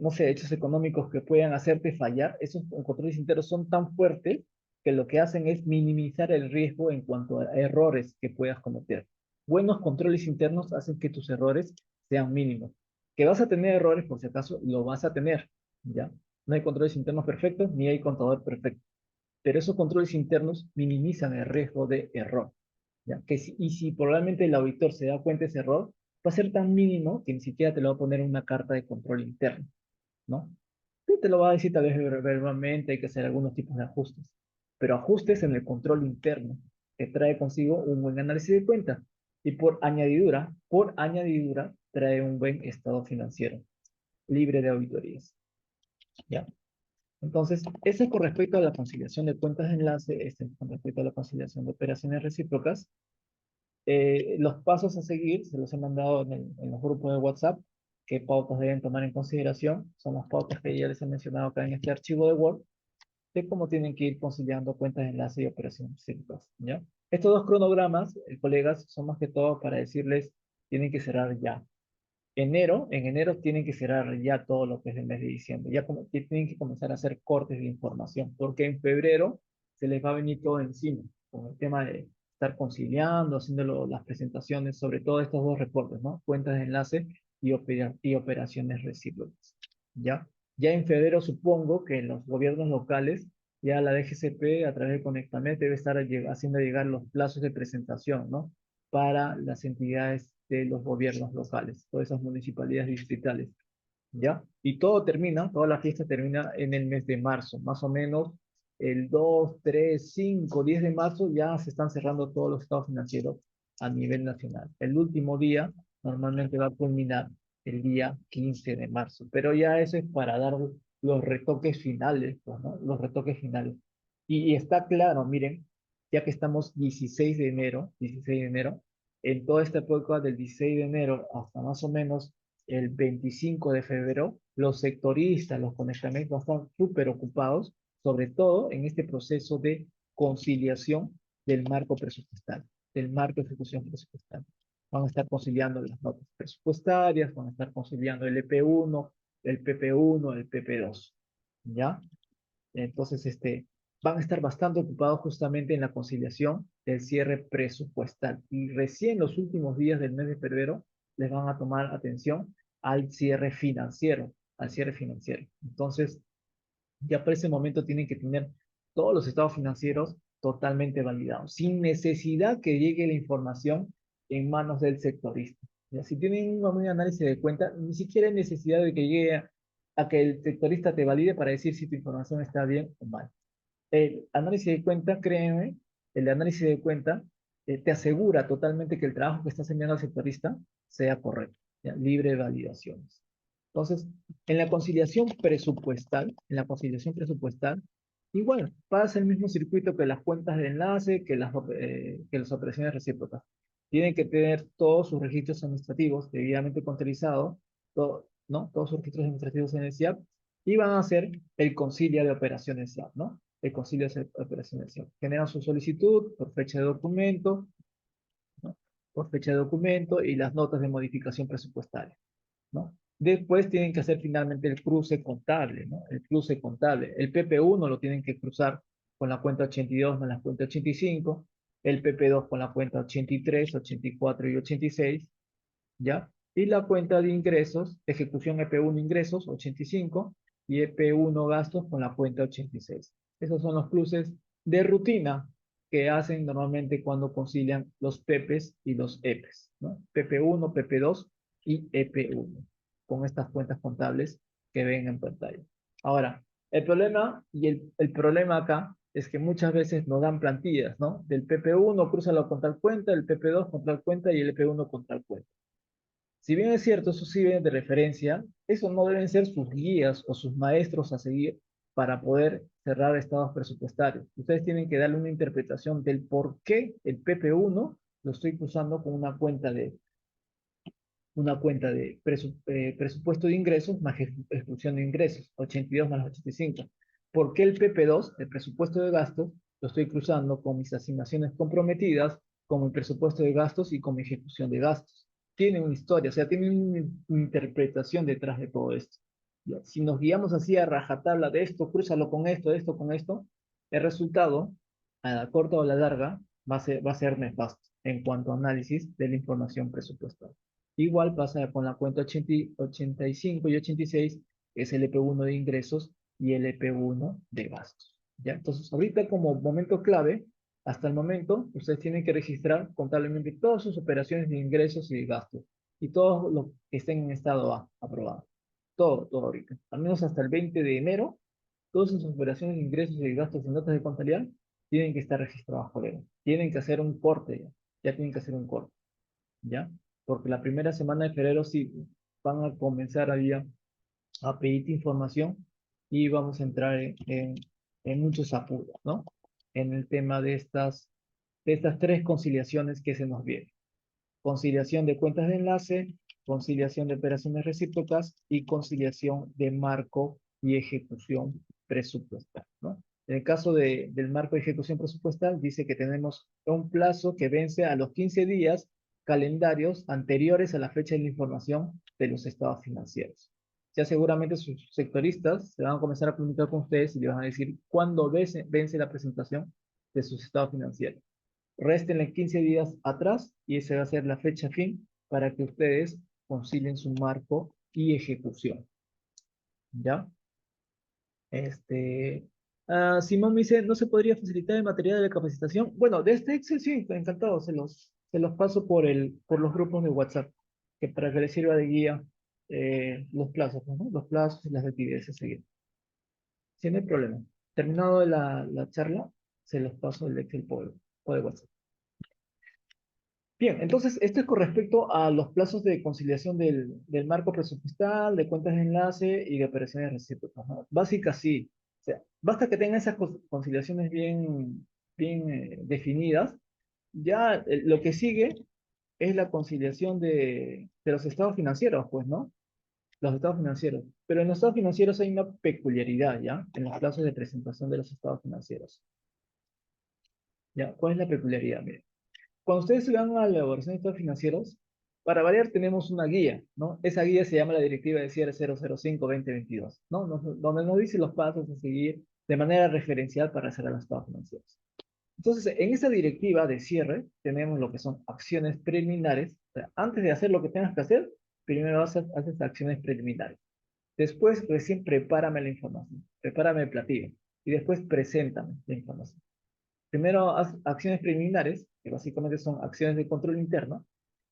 Speaker 1: No sé, hechos económicos que puedan hacerte fallar. Esos controles internos son tan fuertes que lo que hacen es minimizar el riesgo en cuanto a errores que puedas cometer. Buenos controles internos hacen que tus errores sean mínimos. Que vas a tener errores, por si acaso, lo vas a tener, ¿ya? No hay controles internos perfectos, ni hay contador perfecto, pero esos controles internos minimizan el riesgo de error. ¿Ya? Y si probablemente el auditor se da cuenta de ese error, va a ser tan mínimo que ni siquiera te lo va a poner en una carta de control interno, ¿no? Sí, te lo va a decir tal vez verbalmente, hay que hacer algunos tipos de ajustes, pero ajustes en el control interno, que trae consigo un buen análisis de cuentas y por añadidura, trae un buen estado financiero, libre de auditorías, ¿ya? Entonces, eso es con respecto a la conciliación de cuentas de enlace, con respecto a la conciliación de operaciones recíprocas. Los pasos a seguir se los he mandado en los grupos de WhatsApp, qué pautas deben tomar en consideración. Son las pautas que ya les he mencionado acá en este archivo de Word, de cómo tienen que ir conciliando cuentas de enlace y operaciones recíprocas, ¿ya? Estos dos cronogramas, colegas, son más que todo para decirles, tienen que cerrar ya. En enero tienen que cerrar ya todo lo que es el mes de diciembre. Ya que tienen que comenzar a hacer cortes de información, porque en febrero se les va a venir todo encima, con el tema de estar conciliando, haciendo las presentaciones, sobre todo estos dos reportes, ¿no? Cuentas de enlace y operaciones recíprocas. ¿Ya? Ya en febrero supongo que en los gobiernos locales, ya la DGCP a través de Conectamet debe estar haciendo llegar los plazos de presentación, ¿no? Para las entidades de los gobiernos locales, todas esas municipalidades distritales, ¿ya? Y todo termina, toda la fiesta termina en el mes de marzo, más o menos el 2 3 5 10 de marzo ya se están cerrando todos los estados financieros a nivel nacional. El último día normalmente va a culminar el día 15 de marzo, pero ya eso es para dar los retoques finales, pues, ¿no? Los retoques finales. Y está claro, miren, ya que estamos 16 de enero, en toda esta época del 16 de enero hasta más o menos el 25 de febrero, los sectoristas, los conectamentos están súper ocupados, sobre todo en este proceso de conciliación del marco presupuestal, del marco de ejecución presupuestal. Van a estar conciliando las notas presupuestarias, van a estar conciliando el EP1, el PP1, el PP2, ¿ya? Entonces, van a estar bastante ocupados justamente en la conciliación del cierre presupuestal. Y recién los últimos días del mes de febrero les van a tomar atención al cierre financiero, al cierre financiero. Entonces, ya para ese momento tienen que tener todos los estados financieros totalmente validados, sin necesidad que llegue la información en manos del sectorista. Ya, si tienen un buen análisis de cuenta, ni siquiera hay necesidad de que llegue a que el sectorista te valide para decir si tu información está bien o mal. El análisis de cuenta, créeme, el análisis de cuenta te asegura totalmente que el trabajo que estás enviando al sectorista sea correcto, ¿ya? Libre de validaciones. Entonces, en la conciliación presupuestal, igual, pasa el mismo circuito que las cuentas de enlace, que las operaciones recíprocas. Tienen que tener todos sus registros administrativos debidamente contabilizados, ¿no? Todos sus registros administrativos en el SIAP, y van a hacer el concilio de operaciones SIAP, ¿no? El concilio de operaciones SIAP. Generan su solicitud por fecha de documento, ¿no? Por fecha de documento y las notas de modificación presupuestaria, ¿no? Después tienen que hacer finalmente el cruce contable, ¿no? El cruce contable. El PP1 lo tienen que cruzar con la cuenta 82 más la cuenta 85, el PP2 con la cuenta 83, 84 y 86, ¿ya? Y la cuenta de ingresos, ejecución EP1 ingresos 85 y EP1 gastos con la cuenta 86. Esos son los cruces de rutina que hacen normalmente cuando concilian los PEPs y los EPs, ¿no? PP1, PP2 y EP1, con estas cuentas contables que ven en pantalla. Ahora, el problema, el problema acá es que muchas veces nos dan plantillas, ¿no? Del PP1 crúzalo con tal cuenta, el PP2 con tal cuenta y el EP1 con tal cuenta. Si bien es cierto, eso sí viene de referencia, eso no deben ser sus guías o sus maestros a seguir para poder cerrar estados presupuestarios. Ustedes tienen que darle una interpretación del por qué el PP1 lo estoy cruzando con una cuenta de presupuesto de ingresos más exclusión de ingresos, 82 más 85. ¿Por qué el PP2, el presupuesto de gastos, lo estoy cruzando con mis asignaciones comprometidas, con mi presupuesto de gastos y con mi ejecución de gastos? Tiene una historia, o sea, tiene una interpretación detrás de todo esto. Ya, si nos guiamos así a rajatabla de esto, crúzalo con esto con esto, el resultado, a la corta o a la larga, va a ser nefasto en cuanto a análisis de la información presupuestal. Igual pasa con la cuenta 85 y 86, que es el EP1 de ingresos y el EP1 de gastos. ¿Ya? Entonces, ahorita como momento clave, hasta el momento, ustedes tienen que registrar contablemente todas sus operaciones de ingresos y de gastos. Y todo lo que estén en estado A, aprobado. Todo ahorita. Al menos hasta el 20 de enero, todas sus operaciones de ingresos y de gastos en notas de contabilidad tienen que estar registradas por él. Tienen que hacer un corte ya. Ya tienen que hacer un corte. ¿Ya? Porque la primera semana de febrero sí van a comenzar a pedirte información y vamos a entrar en muchos apuros, ¿no? En el tema de estas tres conciliaciones que se nos vienen. Conciliación de cuentas de enlace, conciliación de operaciones recíprocas y conciliación de marco y ejecución presupuestal, ¿no? En el caso del marco de ejecución presupuestal, dice que tenemos un plazo que vence a los 15 días calendarios anteriores a la fecha de la información de los estados financieros. Ya seguramente sus sectoristas se van a comenzar a comunicar con ustedes y les van a decir cuándo vence la presentación de sus estados financieros. Réstenle 15 días atrás y esa va a ser la fecha fin para que ustedes concilien su marco y ejecución. ¿Ya? Este, Simón me dice, ¿no se podría facilitar el material de capacitación? Bueno, de este Excel sí, encantado, se los paso por los grupos de WhatsApp, que para que les sirva de guía los plazos, ¿no? Los plazos y las actividades a seguir. Si no hay problema. Terminado la charla, se los paso el Excel por el WhatsApp. Bien, entonces esto es con respecto a los plazos de conciliación del marco presupuestal, de cuentas de enlace y de operaciones recíprocas, ¿no? Básicas sí. O sea, basta que tengan esas conciliaciones bien definidas. Ya lo que sigue es la conciliación de los estados financieros, pues, ¿no? Los estados financieros. Pero en los estados financieros hay una peculiaridad, ¿ya? En los plazos de presentación de los estados financieros. ¿Ya? ¿Cuál es la peculiaridad? Mire. Cuando ustedes se van a la elaboración de estados financieros, para variar tenemos una guía, ¿no? Esa guía se llama la Directiva de Cierre 005-2022, ¿no? Donde nos dice los pasos a seguir de manera referencial para hacer los estados financieros. Entonces, en esa directiva de cierre tenemos lo que son acciones preliminares. O sea, antes de hacer lo que tengas que hacer, primero haces acciones preliminares. Después, recién prepárame la información, prepárame el platillo y después preséntame la información. Primero haz acciones preliminares, que básicamente son acciones de control interno.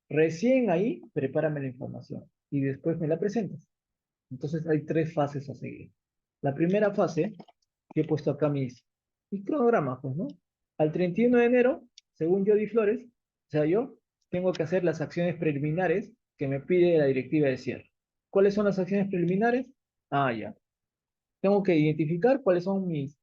Speaker 1: Recién ahí, prepárame la información y después me la presentas. Entonces hay tres fases a seguir. La primera fase, que he puesto acá mis cronogramas, pues, ¿no? Al 31 de enero, según Jody Flores, o sea, yo tengo que hacer las acciones preliminares que me pide la directiva de cierre. ¿Cuáles son las acciones preliminares? Ah, ya. Tengo que identificar cuáles son mis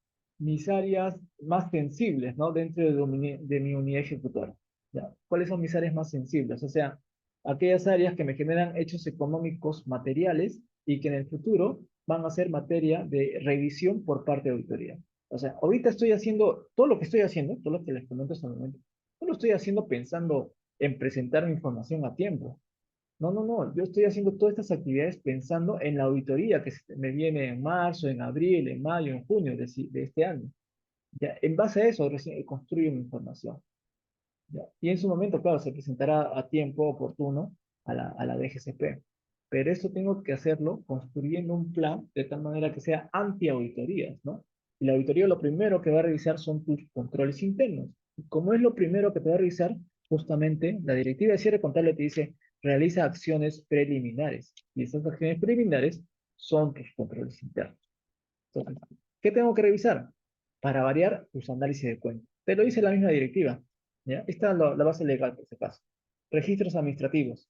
Speaker 1: áreas más sensibles, ¿no? Dentro de mi unidad ejecutora. ¿Ya? ¿Cuáles son mis áreas más sensibles? O sea, aquellas áreas que me generan hechos económicos materiales y que en el futuro van a ser materia de revisión por parte de auditoría. O sea, ahorita estoy haciendo, todo lo que estoy haciendo, todo lo que les comento hasta el momento, no lo estoy haciendo pensando en presentar mi información a tiempo. No, no, no. Yo estoy haciendo todas estas actividades pensando en la auditoría que me viene en marzo, en abril, en mayo, en junio de este año. Ya, en base a eso recién construyo mi información. Ya. Y en su momento, claro, se presentará a tiempo oportuno a la DGCP. Pero eso tengo que hacerlo construyendo un plan de tal manera que sea anti-auditorías, ¿no? Y la auditoría lo primero que va a revisar son tus controles internos. Y como es lo primero que te va a revisar, justamente la directiva de cierre contable te dice, realiza acciones preliminares. Y esas acciones preliminares son tus controles internos. Entonces, ¿qué tengo que revisar? Para variar, tus análisis de cuentas. Te lo dice la misma directiva. ¿Ya? Esta es la base legal, por este caso. Registros administrativos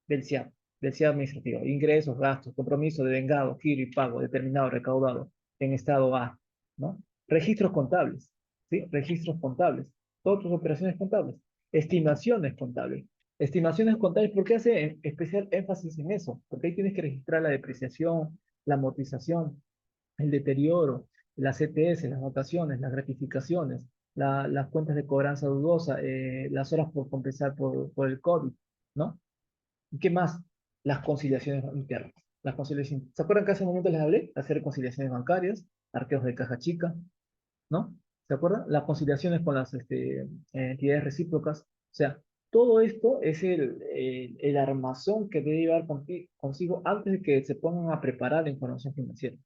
Speaker 1: del CIAP, del CIAP administrativo. Ingresos, gastos, compromiso de vengado, giro y pago, determinado, recaudado, en estado A. ¿No? Registros contables. ¿Sí? Registros contables. Todas tus operaciones contables. Estimaciones contables. Estimaciones contables, ¿por qué hace especial énfasis en eso? Porque ahí tienes que registrar la depreciación, la amortización, el deterioro, las CTS, las notaciones, las gratificaciones, las cuentas de cobranza dudosa, las horas por compensar por el COVID, ¿no? ¿Y qué más? Las conciliaciones internas. Las conciliaciones. ¿Se acuerdan que hace un momento les hablé? Hacer conciliaciones bancarias, arqueos de caja chica, ¿no? ¿Se acuerdan? Las conciliaciones con las entidades recíprocas. O sea, todo esto es el armazón que debe llevar consigo antes de que se pongan a preparar la información financiera.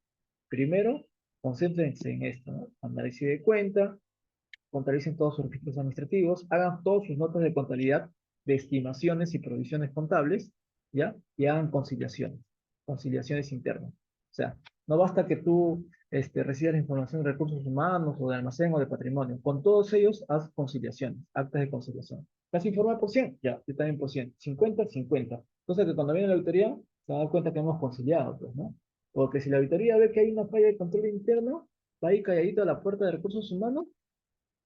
Speaker 1: Primero, concéntrense en esto, ¿no? Análisis de cuenta, contalicen todos sus registros administrativos, hagan todas sus notas de contabilidad de estimaciones y provisiones contables, ¿ya? Y hagan conciliaciones, conciliaciones internas. O sea, no basta que tú recibas la información de recursos humanos o de almacén o de patrimonio. Con todos ellos, haz conciliaciones, actas de conciliación. ¿Vas a informar por 100? Ya, yo también por 100. 50, 50. Entonces, que cuando viene la auditoría, se va a dar cuenta que hemos conciliado, pues, ¿no? Porque si la auditoría ve que hay una falla de control interno, va a ir calladito a la puerta de recursos humanos.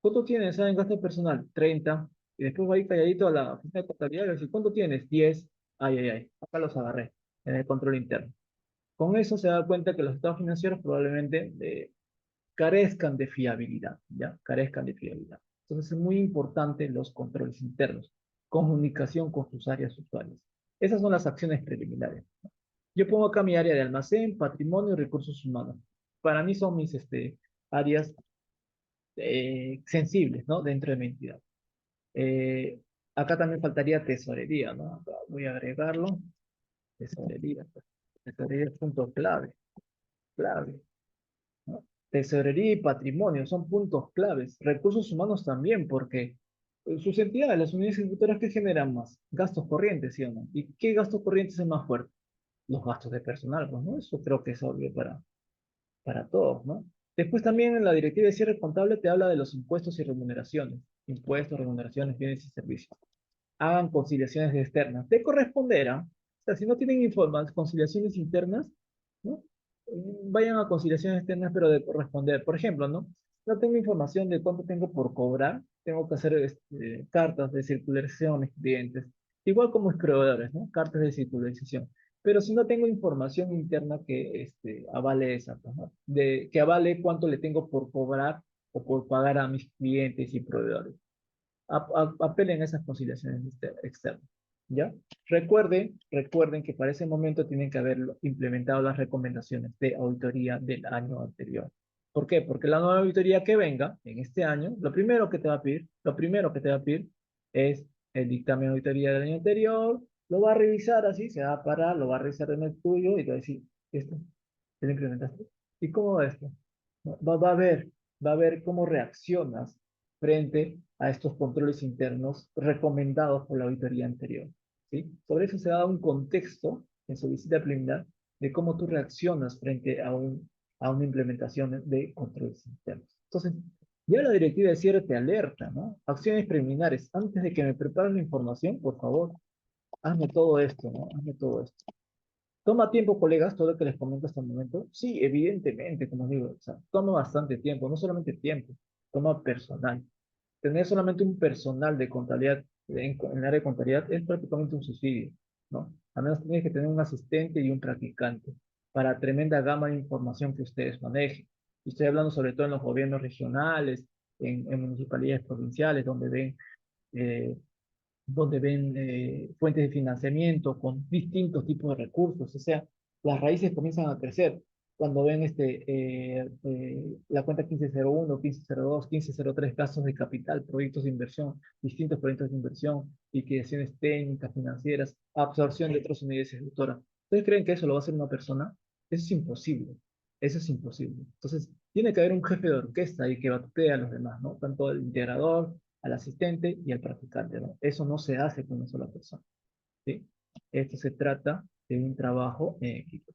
Speaker 1: ¿Cuánto tienes en gasto personal? 30. Y después va a ir calladito a la oficina de contabilidad y va a decir, ¿cuánto tienes? 10. Ay, ay, ay. Acá los agarré en el control interno. Con eso se da cuenta que los estados financieros probablemente carezcan de fiabilidad, ¿ya? Carezcan de fiabilidad. Entonces es muy importante los controles internos, comunicación con sus áreas usuarias. Esas son las acciones preliminares. Yo pongo acá mi área de almacén, patrimonio y recursos humanos. Para mí son mis áreas sensibles, ¿no? Dentro de mi entidad. Eh, Acá también faltaría tesorería, ¿no? Acá voy a agregarlo. Tesorería. Tesorería es punto clave, clave, ¿no? Tesorería y patrimonio son puntos claves. Recursos humanos también, porque sus entidades, las unidades ejecutoras, ¿qué generan más? Gastos corrientes, ¿sí o no? ¿Y qué gastos corrientes es más fuerte? Los gastos de personal, pues, ¿no? Eso creo que es obvio para todos, ¿no? Después también en la directiva de cierre contable te habla de los impuestos y remuneraciones. Impuestos, remuneraciones, bienes y servicios. Hagan conciliaciones externas. Te corresponderá. O sea, si no tienen conciliaciones internas, ¿no? Vayan a conciliaciones externas, pero de corresponder. Por ejemplo, ¿no? No tengo información de cuánto tengo por cobrar. Tengo que hacer cartas de circularización a mis clientes. Igual como mis proveedores, ¿no? Cartas de circularización. Pero si no tengo información interna que avale esa, pues, ¿no? Que avale cuánto le tengo por cobrar o por pagar a mis clientes y proveedores. Apelen a esas conciliaciones externas, ¿ya? Recuerden que para ese momento tienen que haber implementado las recomendaciones de auditoría del año anterior. ¿Por qué? Porque la nueva auditoría que venga en este año, lo primero que te va a pedir es el dictamen de auditoría del año anterior, lo va a revisar así, se va a parar, lo va a revisar en el tuyo y te va a decir, esto, ¿te lo implementaste? ¿Y cómo va esto? Va a ver cómo reaccionas frente a estos controles internos recomendados por la auditoría anterior, ¿sí? Sobre eso se da un contexto en su visita preliminar de cómo tú reaccionas frente a una implementación de controles internos. Entonces, ya la directiva de cierre te alerta, ¿no? Acciones preliminares. Antes de que me preparen la información, por favor, hazme todo esto, ¿no? Hazme todo esto. ¿Toma tiempo, colegas, todo lo que les comento hasta el momento? Sí, evidentemente, como digo, o sea, toma bastante tiempo, no solamente tiempo, toma personal. Tener solamente un personal de contabilidad en el área de contabilidad es prácticamente un suicidio, ¿no? A menos tienes que tener un asistente y un practicante para tremenda gama de información que ustedes manejen. Y estoy hablando sobre todo en los gobiernos regionales, en municipalidades provinciales, eh, donde ven fuentes de financiamiento con distintos tipos de recursos, o sea, las raíces comienzan a crecer cuando ven la cuenta 1501, 1502, 1503, gastos de capital, proyectos de inversión, distintos proyectos de inversión, liquidaciones técnicas, financieras, absorción de otras unidades ejecutoras. ¿Ustedes creen que eso lo va a hacer una persona? Eso es imposible. Eso es imposible. Entonces, tiene que haber un jefe de orquesta ahí que batee a los demás, ¿no? Tanto al integrador, al asistente y al practicante, ¿no? Eso no se hace con una sola persona, ¿sí? Esto se trata de un trabajo en equipo.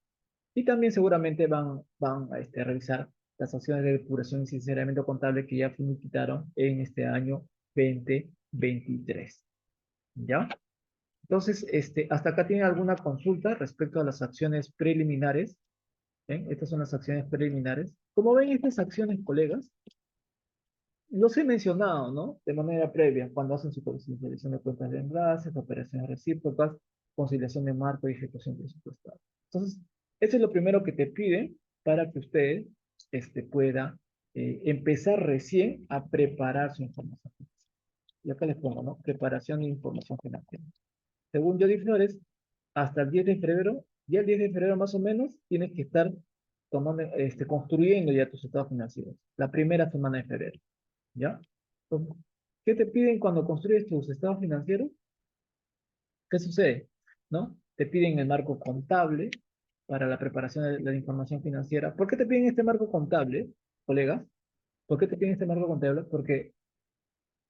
Speaker 1: Y también seguramente van a revisar las acciones de depuración y sinceramiento contable que ya finiquitaron en este año 2023. ¿Ya? Entonces, hasta acá tienen alguna consulta respecto a las acciones preliminares. ¿Ven? Estas son las acciones preliminares. Como ven, estas acciones, colegas, los he mencionado, ¿no? De manera previa, cuando hacen su conciliación de cuentas de enlaces, operaciones recíprocas, conciliación de marco y ejecución presupuestal. Entonces, eso es lo primero que te piden para que usted pueda empezar recién a preparar su información. Y acá les pongo, ¿no? Preparación de información financiera. Según Jody Flores, hasta el 10 de febrero, ya el 10 de febrero más o menos, tienes que estar tomando, construyendo ya tus estados financieros. La primera semana de febrero. ¿Ya? Entonces, ¿qué te piden cuando construyes tus estados financieros? ¿Qué sucede? ¿No? Te piden el marco contable para la preparación de la información financiera. ¿Por qué te piden este marco contable, colegas? ¿Por qué te piden este marco contable? Porque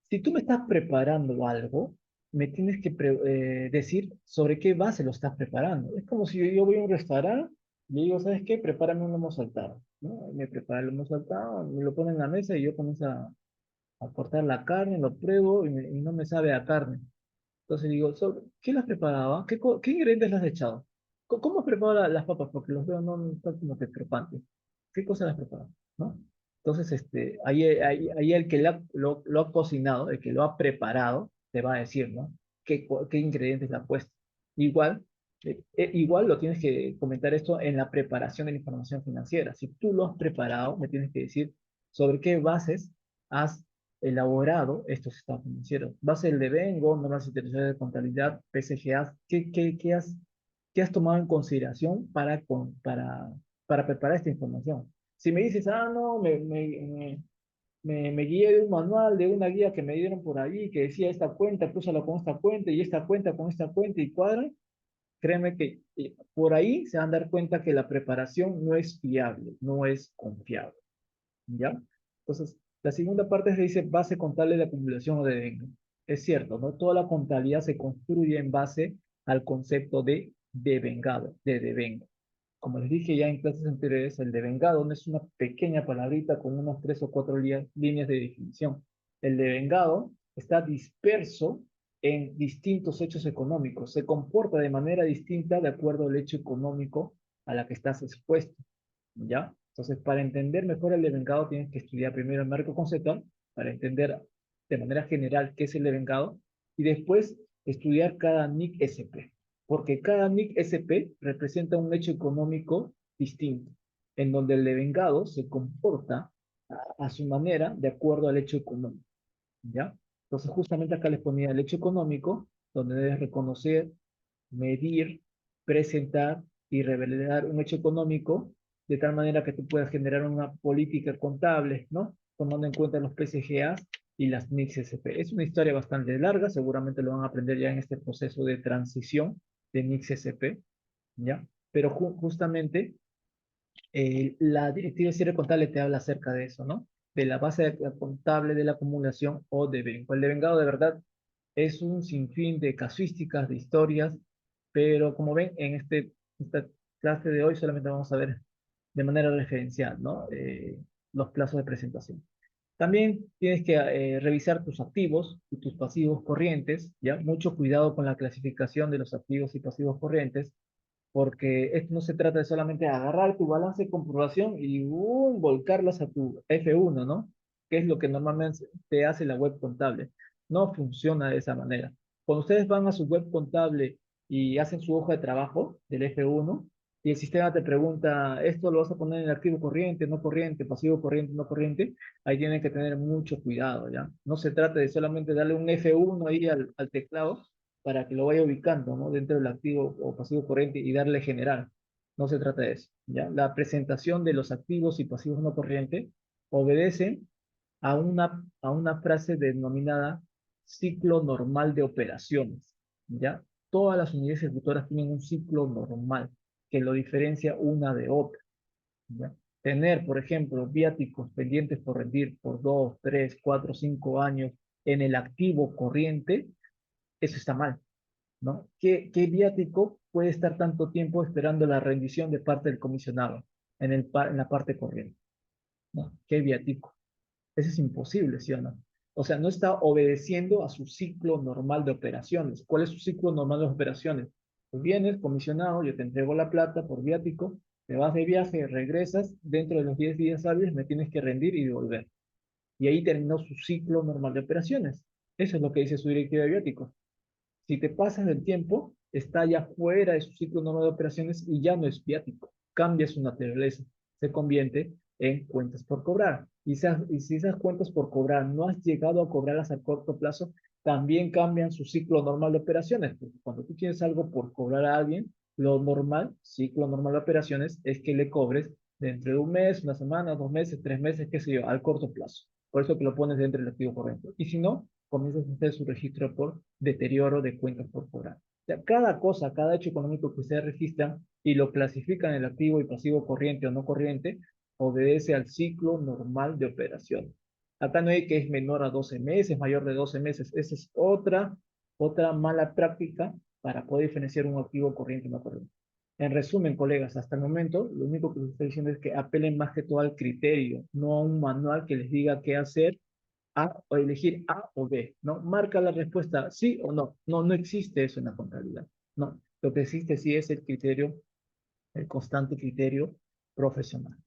Speaker 1: si tú me estás preparando algo, me tienes que decir sobre qué base lo estás preparando. Es como si yo voy a un restaurante y le digo, ¿sabes qué? Prepárame un lomo saltado, ¿no? Me prepara el lomo saltado, me lo pone en la mesa y yo comienzo a cortar la carne, lo pruebo y no me sabe a carne. Entonces digo, ¿qué las preparaba? ¿Qué ingredientes las has echado? ¿Cómo has preparado las papas? Porque los veo no están como que crocantes. ¿Qué cosas las preparado? ¿No? Entonces, ahí el que lo ha cocinado, el que lo ha preparado, te va a decir, ¿no? ¿Qué ingredientes le ha puesto? Igual, igual lo tienes que comentar esto en la preparación de la información financiera. Si tú lo has preparado, me tienes que decir sobre qué bases has elaborado estos estados financieros. Base el devengo, normas internacionales de contabilidad, PCGA, ¿qué has tomado en consideración para preparar esta información? Si me dices, no, me guié de un manual, de una guía que me dieron por ahí, que decía esta cuenta, crúzala con esta cuenta, y esta cuenta con esta cuenta, y cuadran, créeme que por ahí se van a dar cuenta que la preparación no es fiable, no es confiable. ¿Ya? Entonces, la segunda parte se dice base contable de acumulación o de devengo. Es cierto, ¿no? Toda la contabilidad se construye en base al concepto de devengado, de devengo. Como les dije ya en clases anteriores, el devengado no es una pequeña palabrita con unas 3 o 4 líneas de definición. El devengado está disperso en distintos hechos económicos. Se comporta de manera distinta de acuerdo al hecho económico a la que estás expuesto. ¿Ya? Entonces, para entender mejor el devengado, tienes que estudiar primero el marco conceptual, para entender de manera general qué es el devengado, y después estudiar cada NIC SP, porque cada NIC SP representa un hecho económico distinto, en donde el devengado se comporta a su manera de acuerdo al hecho económico, ¿ya? Entonces, justamente acá les ponía el hecho económico, donde debes reconocer, medir, presentar y revelar un hecho económico de tal manera que tú puedas generar una política contable, ¿no? Tomando en cuenta los PCGAs y las NICS-SP. Es una historia bastante larga, seguramente lo van a aprender ya en este proceso de transición de NICS-SP, ¿ya? Pero justamente la directiva de cierre contable te habla acerca de eso, ¿no? De la base contable de la acumulación o de vengo. El devengado de verdad es un sinfín de casuísticas, de historias, pero como ven, en esta clase de hoy solamente vamos a ver de manera referencial, ¿no? Los plazos de presentación. También tienes que revisar tus activos y tus pasivos corrientes, ¿ya? Mucho cuidado con la clasificación de los activos y pasivos corrientes, porque esto no se trata de solamente agarrar tu balance de comprobación y volcarlas a tu F1, ¿no? Que es lo que normalmente te hace la web contable. No funciona de esa manera. Cuando ustedes van a su web contable y hacen su hoja de trabajo del F1, y el sistema te pregunta, ¿esto lo vas a poner en el activo corriente, no corriente, pasivo corriente, no corriente? Ahí tienen que tener mucho cuidado, ¿ya? No se trata de solamente darle un F1 ahí al teclado para que lo vaya ubicando, ¿no? Dentro del activo o pasivo corriente y darle generar. No se trata de eso, ¿ya? La presentación de los activos y pasivos no corrientes obedecen a una frase denominada ciclo normal de operaciones, ¿ya? Todas las unidades ejecutoras tienen un ciclo normal que lo diferencia una de otra, ¿ya? Tener, por ejemplo, viáticos pendientes por rendir por 2, 3, 4, 5 años en el activo corriente, eso está mal, ¿no? ¿Qué viático puede estar tanto tiempo esperando la rendición de parte del comisionado en la parte corriente? ¿No? ¿Qué viático? Eso es imposible, ¿sí o no? O sea, no está obedeciendo a su ciclo normal de operaciones. ¿Cuál es su ciclo normal de operaciones? Pues vienes, comisionado, yo te entrego la plata por viático, te vas de viaje, regresas, dentro de los 10 días hábiles me tienes que rendir y devolver. Y ahí terminó su ciclo normal de operaciones. Eso es lo que dice su directiva de viáticos. Si te pasas del tiempo, está ya fuera de su ciclo normal de operaciones y ya no es viático. Cambia su naturaleza. Se convierte en cuentas por cobrar. Y si esas cuentas por cobrar no has llegado a cobrarlas a corto plazo, también cambian su ciclo normal de operaciones. Porque cuando tú tienes algo por cobrar a alguien, lo normal, ciclo normal de operaciones, es que le cobres dentro de un mes, una semana, 2 meses, 3 meses, qué sé yo, al corto plazo. Por eso que lo pones dentro del activo corriente. Y si no, comienzas a hacer su registro por deterioro de cuentas por cobrar. O sea, cada cosa, cada hecho económico que ustedes registran y lo clasifican en el activo y pasivo corriente o no corriente, obedece al ciclo normal de operación. Acá no hay que es menor a 12 meses, mayor de 12 meses. Esa es otra mala práctica para poder diferenciar un activo corriente y no corriente. En resumen, colegas, hasta el momento, lo único que les estoy diciendo es que apelen más que todo al criterio, no a un manual que les diga qué hacer o elegir A o B, ¿no? Marca la respuesta sí o no. No, no existe eso en la contabilidad. No, lo que existe sí es el criterio, el constante criterio profesional.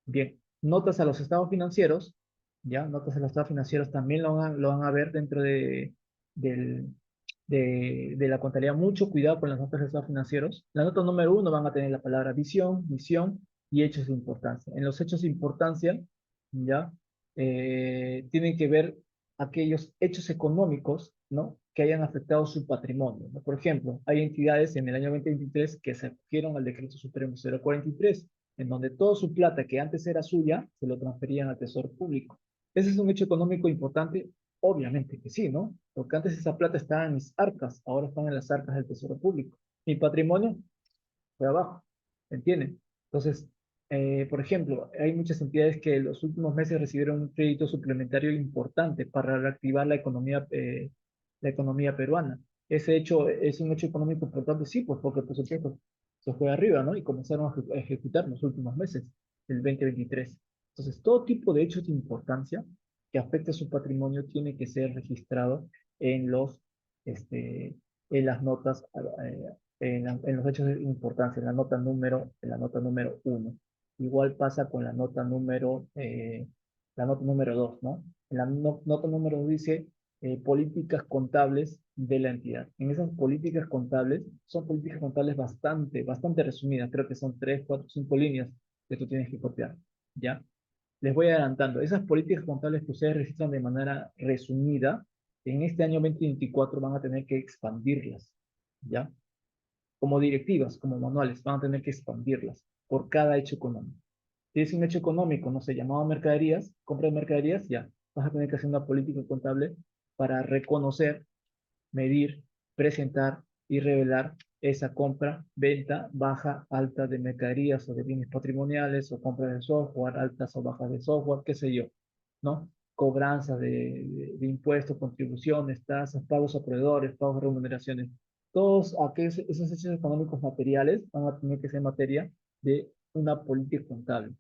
Speaker 1: Bien, notas a los estados financieros, ¿ya? Notas a los estados financieros también lo van a ver dentro del, de la contabilidad. Mucho cuidado con las notas de estados financieros. La nota número 1 van a tener la palabra visión, misión y hechos de importancia. En los hechos de importancia, ¿ya? Tienen que ver aquellos hechos económicos, ¿no? Que hayan afectado su patrimonio, ¿no? Por ejemplo, hay entidades en el año 2023 que se acogieron al decreto supremo 043 en donde toda su plata que antes era suya, se lo transferían al Tesoro Público. ¿Ese es un hecho económico importante? Obviamente que sí, ¿no? Porque antes esa plata estaba en mis arcas, ahora están en las arcas del Tesoro Público. Mi patrimonio fue abajo, ¿entienden? Entonces, por ejemplo, hay muchas entidades que en los últimos meses recibieron un crédito suplementario importante para reactivar la economía peruana. Ese hecho es un hecho económico importante, sí, pues porque por supuesto se fue arriba, ¿no? Y comenzaron a ejecutar en los últimos meses del 2023. Entonces, todo tipo de hechos de importancia que afecte a su patrimonio tiene que ser registrado en este, en las notas en los hechos de importancia, en la nota número 1. Igual pasa con la nota número 2, ¿no? En la nota número 2 dice políticas contables de la entidad. En esas políticas contables, son políticas contables bastante resumidas, creo que son 3, 4, 5 líneas que tú tienes que copiar, ¿ya? Les voy adelantando, esas políticas contables que ustedes registran de manera resumida, en este año 2024 van a tener que expandirlas, ¿ya? Como directivas, como manuales, van a tener que expandirlas por cada hecho económico. Si es un hecho económico, no sé, llamado mercaderías, compra de mercaderías, ya, vas a tener que hacer una política contable para reconocer, medir, presentar y revelar esa compra, venta, baja, alta de mercaderías o de bienes patrimoniales o compra de software, altas o bajas de software, qué sé yo, ¿no? Cobranza de impuestos, contribuciones, tasas, pagos a proveedores, pagos de remuneraciones. Todos aquellos, esos hechos económicos materiales van a tener que ser materia de una política contable.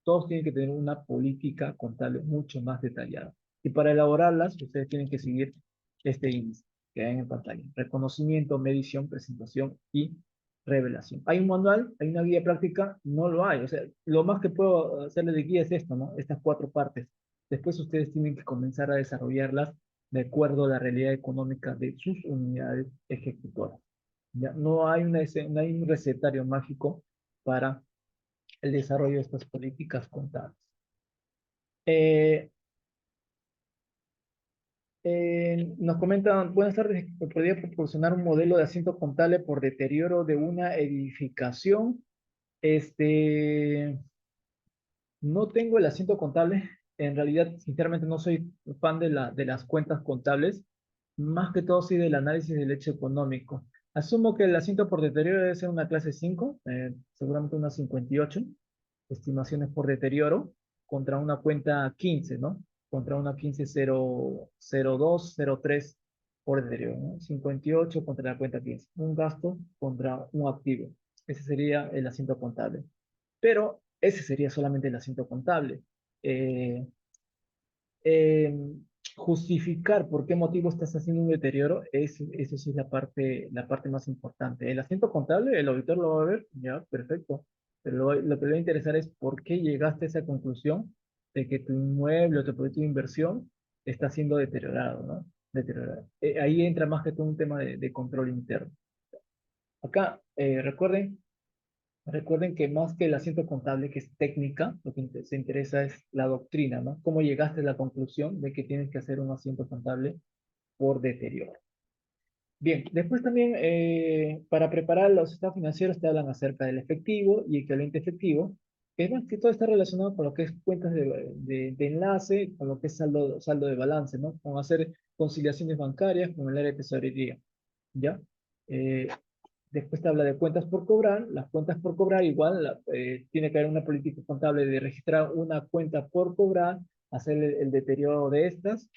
Speaker 1: Todos tienen que tener una política contable mucho más detallada. Y para elaborarlas, ustedes tienen que seguir este índice que hay en pantalla. Reconocimiento, medición, presentación y revelación. ¿Hay un manual? ¿Hay una guía práctica? No lo hay. O sea, lo más que puedo hacerles de guía es esto, ¿no? Estas 4 partes. Después ustedes tienen que comenzar a desarrollarlas de acuerdo a la realidad económica de sus unidades ejecutoras. ¿Ya? No hay un recetario mágico para el desarrollo de estas políticas contables. Eh, nos comentan, buenas tardes, ¿podría proporcionar un modelo de asiento contable por deterioro de una edificación? Este, no tengo el asiento contable, en realidad, sinceramente, no soy fan de las cuentas contables, más que todo sí del análisis del hecho económico. Asumo que el asiento por deterioro debe ser una clase 5, seguramente una 58 estimaciones por deterioro, contra una cuenta 15, ¿no? Contra una 15.002, 03 por deterioro, ¿no? 58 contra la cuenta 15. Un gasto contra un activo. Ese sería el asiento contable. Pero ese sería solamente el asiento contable. Eh, eh, Justificar por qué motivo estás haciendo un deterioro, eso sí es la parte más importante. El asiento contable, el auditor lo va a ver, ya, perfecto. Pero lo que le va a interesar es por qué llegaste a esa conclusión de que tu inmueble o tu proyecto de inversión está siendo deteriorado, ¿no? Deteriorado. Ahí entra más que todo un tema de control interno. Acá, recuerden que más que el asiento contable, que es técnica, lo que se interesa es la doctrina, ¿no? ¿Cómo llegaste a la conclusión de que tienes que hacer un asiento contable por deterioro? Bien, después también para preparar los estados financieros te hablan acerca del efectivo y equivalente efectivo, que es más que todo está relacionado con lo que es cuentas de enlace, con lo que es saldo de balance, ¿no? Con hacer conciliaciones bancarias con el área de tesorería, ¿ya? Eh, Después te habla de cuentas por cobrar. Las cuentas por cobrar igual tiene que haber una política contable de registrar una cuenta por cobrar, hacer el deterioro de estas.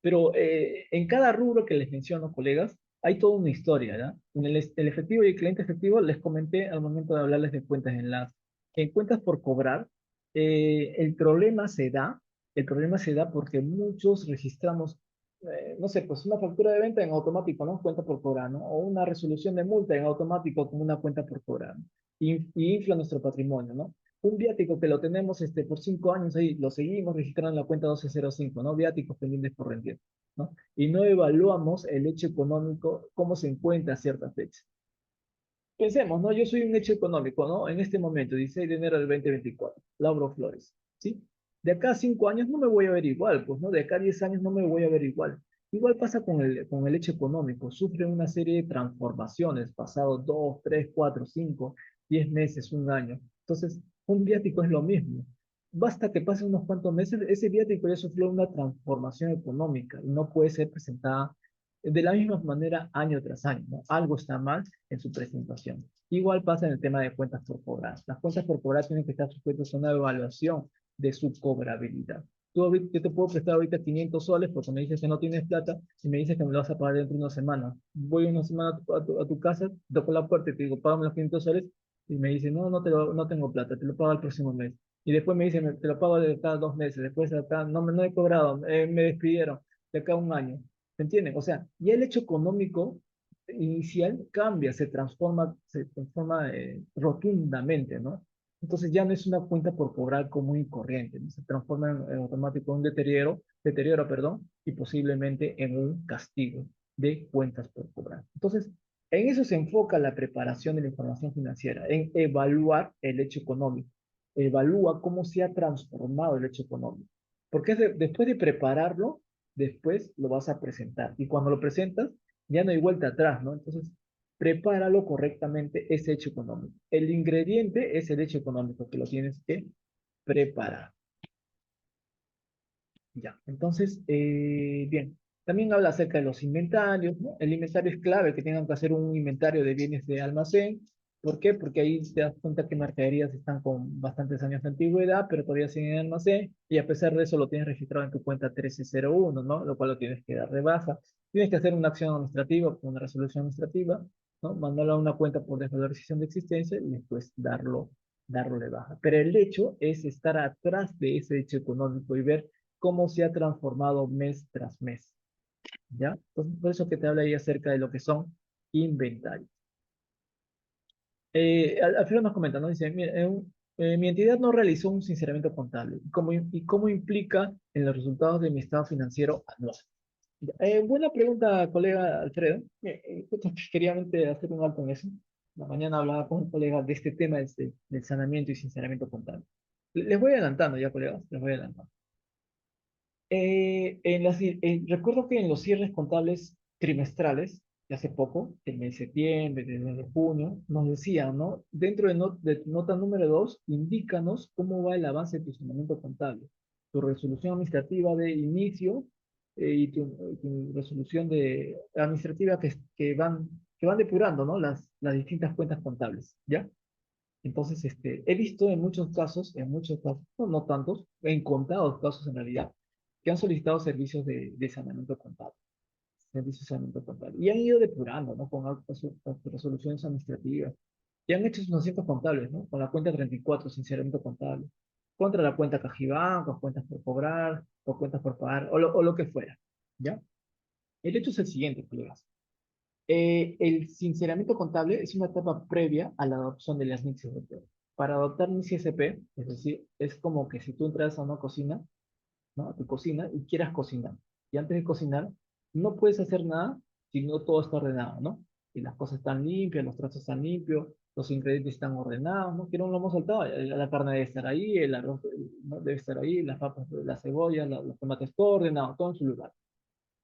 Speaker 1: Pero en cada rubro que les menciono, colegas, hay toda una historia, ¿ya? En el efectivo y el cliente efectivo les comenté al momento de hablarles de cuentas de enlace. En cuentas por cobrar, el problema se da, porque muchos registramos, no sé, pues una factura de venta en automático, ¿no? Cuenta por cobrar, ¿no? O una resolución de multa en automático como una cuenta por cobrar, ¿no? Y infla nuestro patrimonio, ¿no? Un viático que lo tenemos por 5 años ahí, lo seguimos registrando en la cuenta 1205, ¿no? Viáticos pendientes por rendir, ¿no? Y no evaluamos el hecho económico, cómo se encuentra a cierta fecha. Pensemos, ¿no? Yo soy un hecho económico, ¿no? En este momento, 16 de enero del 2024, Lauro Flores, ¿sí? De acá a 5 años no me voy a ver igual, pues, ¿no? De acá a 10 años no me voy a ver igual. Igual pasa con el hecho económico, sufre una serie de transformaciones, pasados 2, 3, 4, 5, 10 meses, un año. Entonces, un viático es lo mismo. Basta que pasen unos cuantos meses, ese viático ya sufrió una transformación económica y no puede ser presentada de la misma manera año tras año, ¿no? Algo está mal en su presentación. Igual pasa en el tema de cuentas por cobrar. Las cuentas por cobrar tienen que estar sujetas a una evaluación de su cobrabilidad. Yo te puedo prestar ahorita 500 soles porque me dices que no tienes plata y me dices que me lo vas a pagar dentro de una semana. Voy una semana a tu casa, toco la puerta y te digo, págame los 500 soles y me dice, no, no tengo plata, te lo pago el próximo mes. Y después me dice, te lo pago de cada 2 meses, después de acá, no he cobrado, me despidieron, de acá a un año. ¿Se entienden? O sea, ya el hecho económico inicial cambia, se transforma rotundamente, ¿no? Entonces ya no es una cuenta por cobrar común y corriente, ¿no? Se transforma en automático en un deterioro, perdón, y posiblemente en un castigo de cuentas por cobrar. Entonces, en eso se enfoca la preparación de la información financiera, en evaluar el hecho económico, evalúa cómo se ha transformado el hecho económico. Porque después de prepararlo, después lo vas a presentar. Y cuando lo presentas, ya no hay vuelta atrás, ¿no? Entonces, prepáralo correctamente ese hecho económico. El ingrediente es el hecho económico que lo tienes que preparar. Ya, entonces, bien. También habla acerca de los inventarios, ¿no? El inventario es clave, que tengan que hacer un inventario de bienes de almacén. ¿Por qué? Porque ahí te das cuenta que mercaderías están con bastantes años de antigüedad, pero todavía siguen en almacén, y a pesar de eso lo tienes registrado en tu cuenta 1301, ¿no? Lo cual lo tienes que dar de baja. Tienes que hacer una acción administrativa, una resolución administrativa, ¿no? Mandarlo a una cuenta por desvalorización de existencia y después darlo de baja. Pero el hecho es estar atrás de ese hecho económico y ver cómo se ha transformado mes tras mes, ¿ya? Entonces, por eso que te habla ahí acerca de lo que son inventarios. Alfredo nos comenta, ¿no? Dice, mira, mi entidad no realizó un sinceramiento contable. Y cómo implica en los resultados de mi estado financiero anual? Buena pregunta, colega Alfredo. Justo quería hacer un alto en eso. La mañana hablaba con un colega de este tema del saneamiento y sinceramiento contable. Les voy adelantando ya, colegas, les voy adelantando. Recuerdo que en los cierres contables trimestrales, de hace poco, el mes de septiembre, del mes de junio, nos decían, ¿no? Dentro de nota número 2, indícanos cómo va el avance de tu funcionamiento contable. tu resolución administrativa de inicio y tu resolución administrativa que van depurando, ¿no? Las distintas cuentas contables, ¿ya? Entonces, he visto en muchos casos, no, no tantos, en contados casos en realidad, que han solicitado servicios de saneamiento contable, y han ido depurando, ¿no? Con resoluciones administrativas, y han hecho sus asientos contables, ¿no? Con la cuenta 34, sinceramiento contable, contra la cuenta Cajibanco, cuentas por cobrar, o cuentas por pagar, o lo que fuera, ¿ya? El hecho es el siguiente, colegas. El sinceramiento contable es una etapa previa a la adopción de las NICs SP. Para adoptar NICs SP, es decir, es como que si tú entras a una cocina, ¿no? A tu cocina y quieras cocinar. Y antes de cocinar, no puedes hacer nada si no todo está ordenado, ¿no? Y las cosas están limpias, los trastos están limpios, los ingredientes están ordenados, ¿no? Que no lo hemos saltado. La carne debe estar ahí, el arroz, ¿no? Debe estar ahí, las papas, la cebolla, los tomates, todo ordenado, todo en su lugar.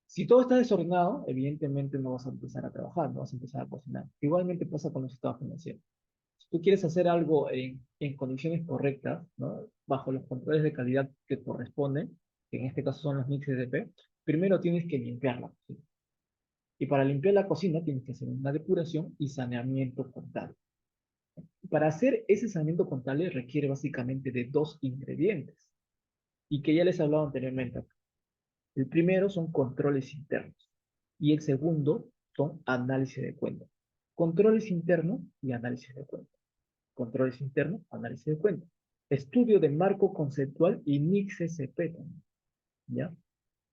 Speaker 1: Si todo está desordenado, evidentemente no vas a empezar a trabajar, no vas a empezar a cocinar. Igualmente pasa con los estados financieros. Si tú quieres hacer algo en condiciones correctas, ¿no? Bajo los controles de calidad que corresponden, que en este caso son los mixes de P, primero tienes que limpiar la cocina. Y para limpiar la cocina tienes que hacer una depuración y saneamiento contable. Para hacer ese saneamiento contable requiere básicamente de dos ingredientes, y que ya les he hablado anteriormente. El primero son controles internos y el segundo son análisis de cuentas. Controles internos y análisis de cuentas. Controles internos, análisis de cuentas. Estudio de marco conceptual y NICS-SP también, ¿ya?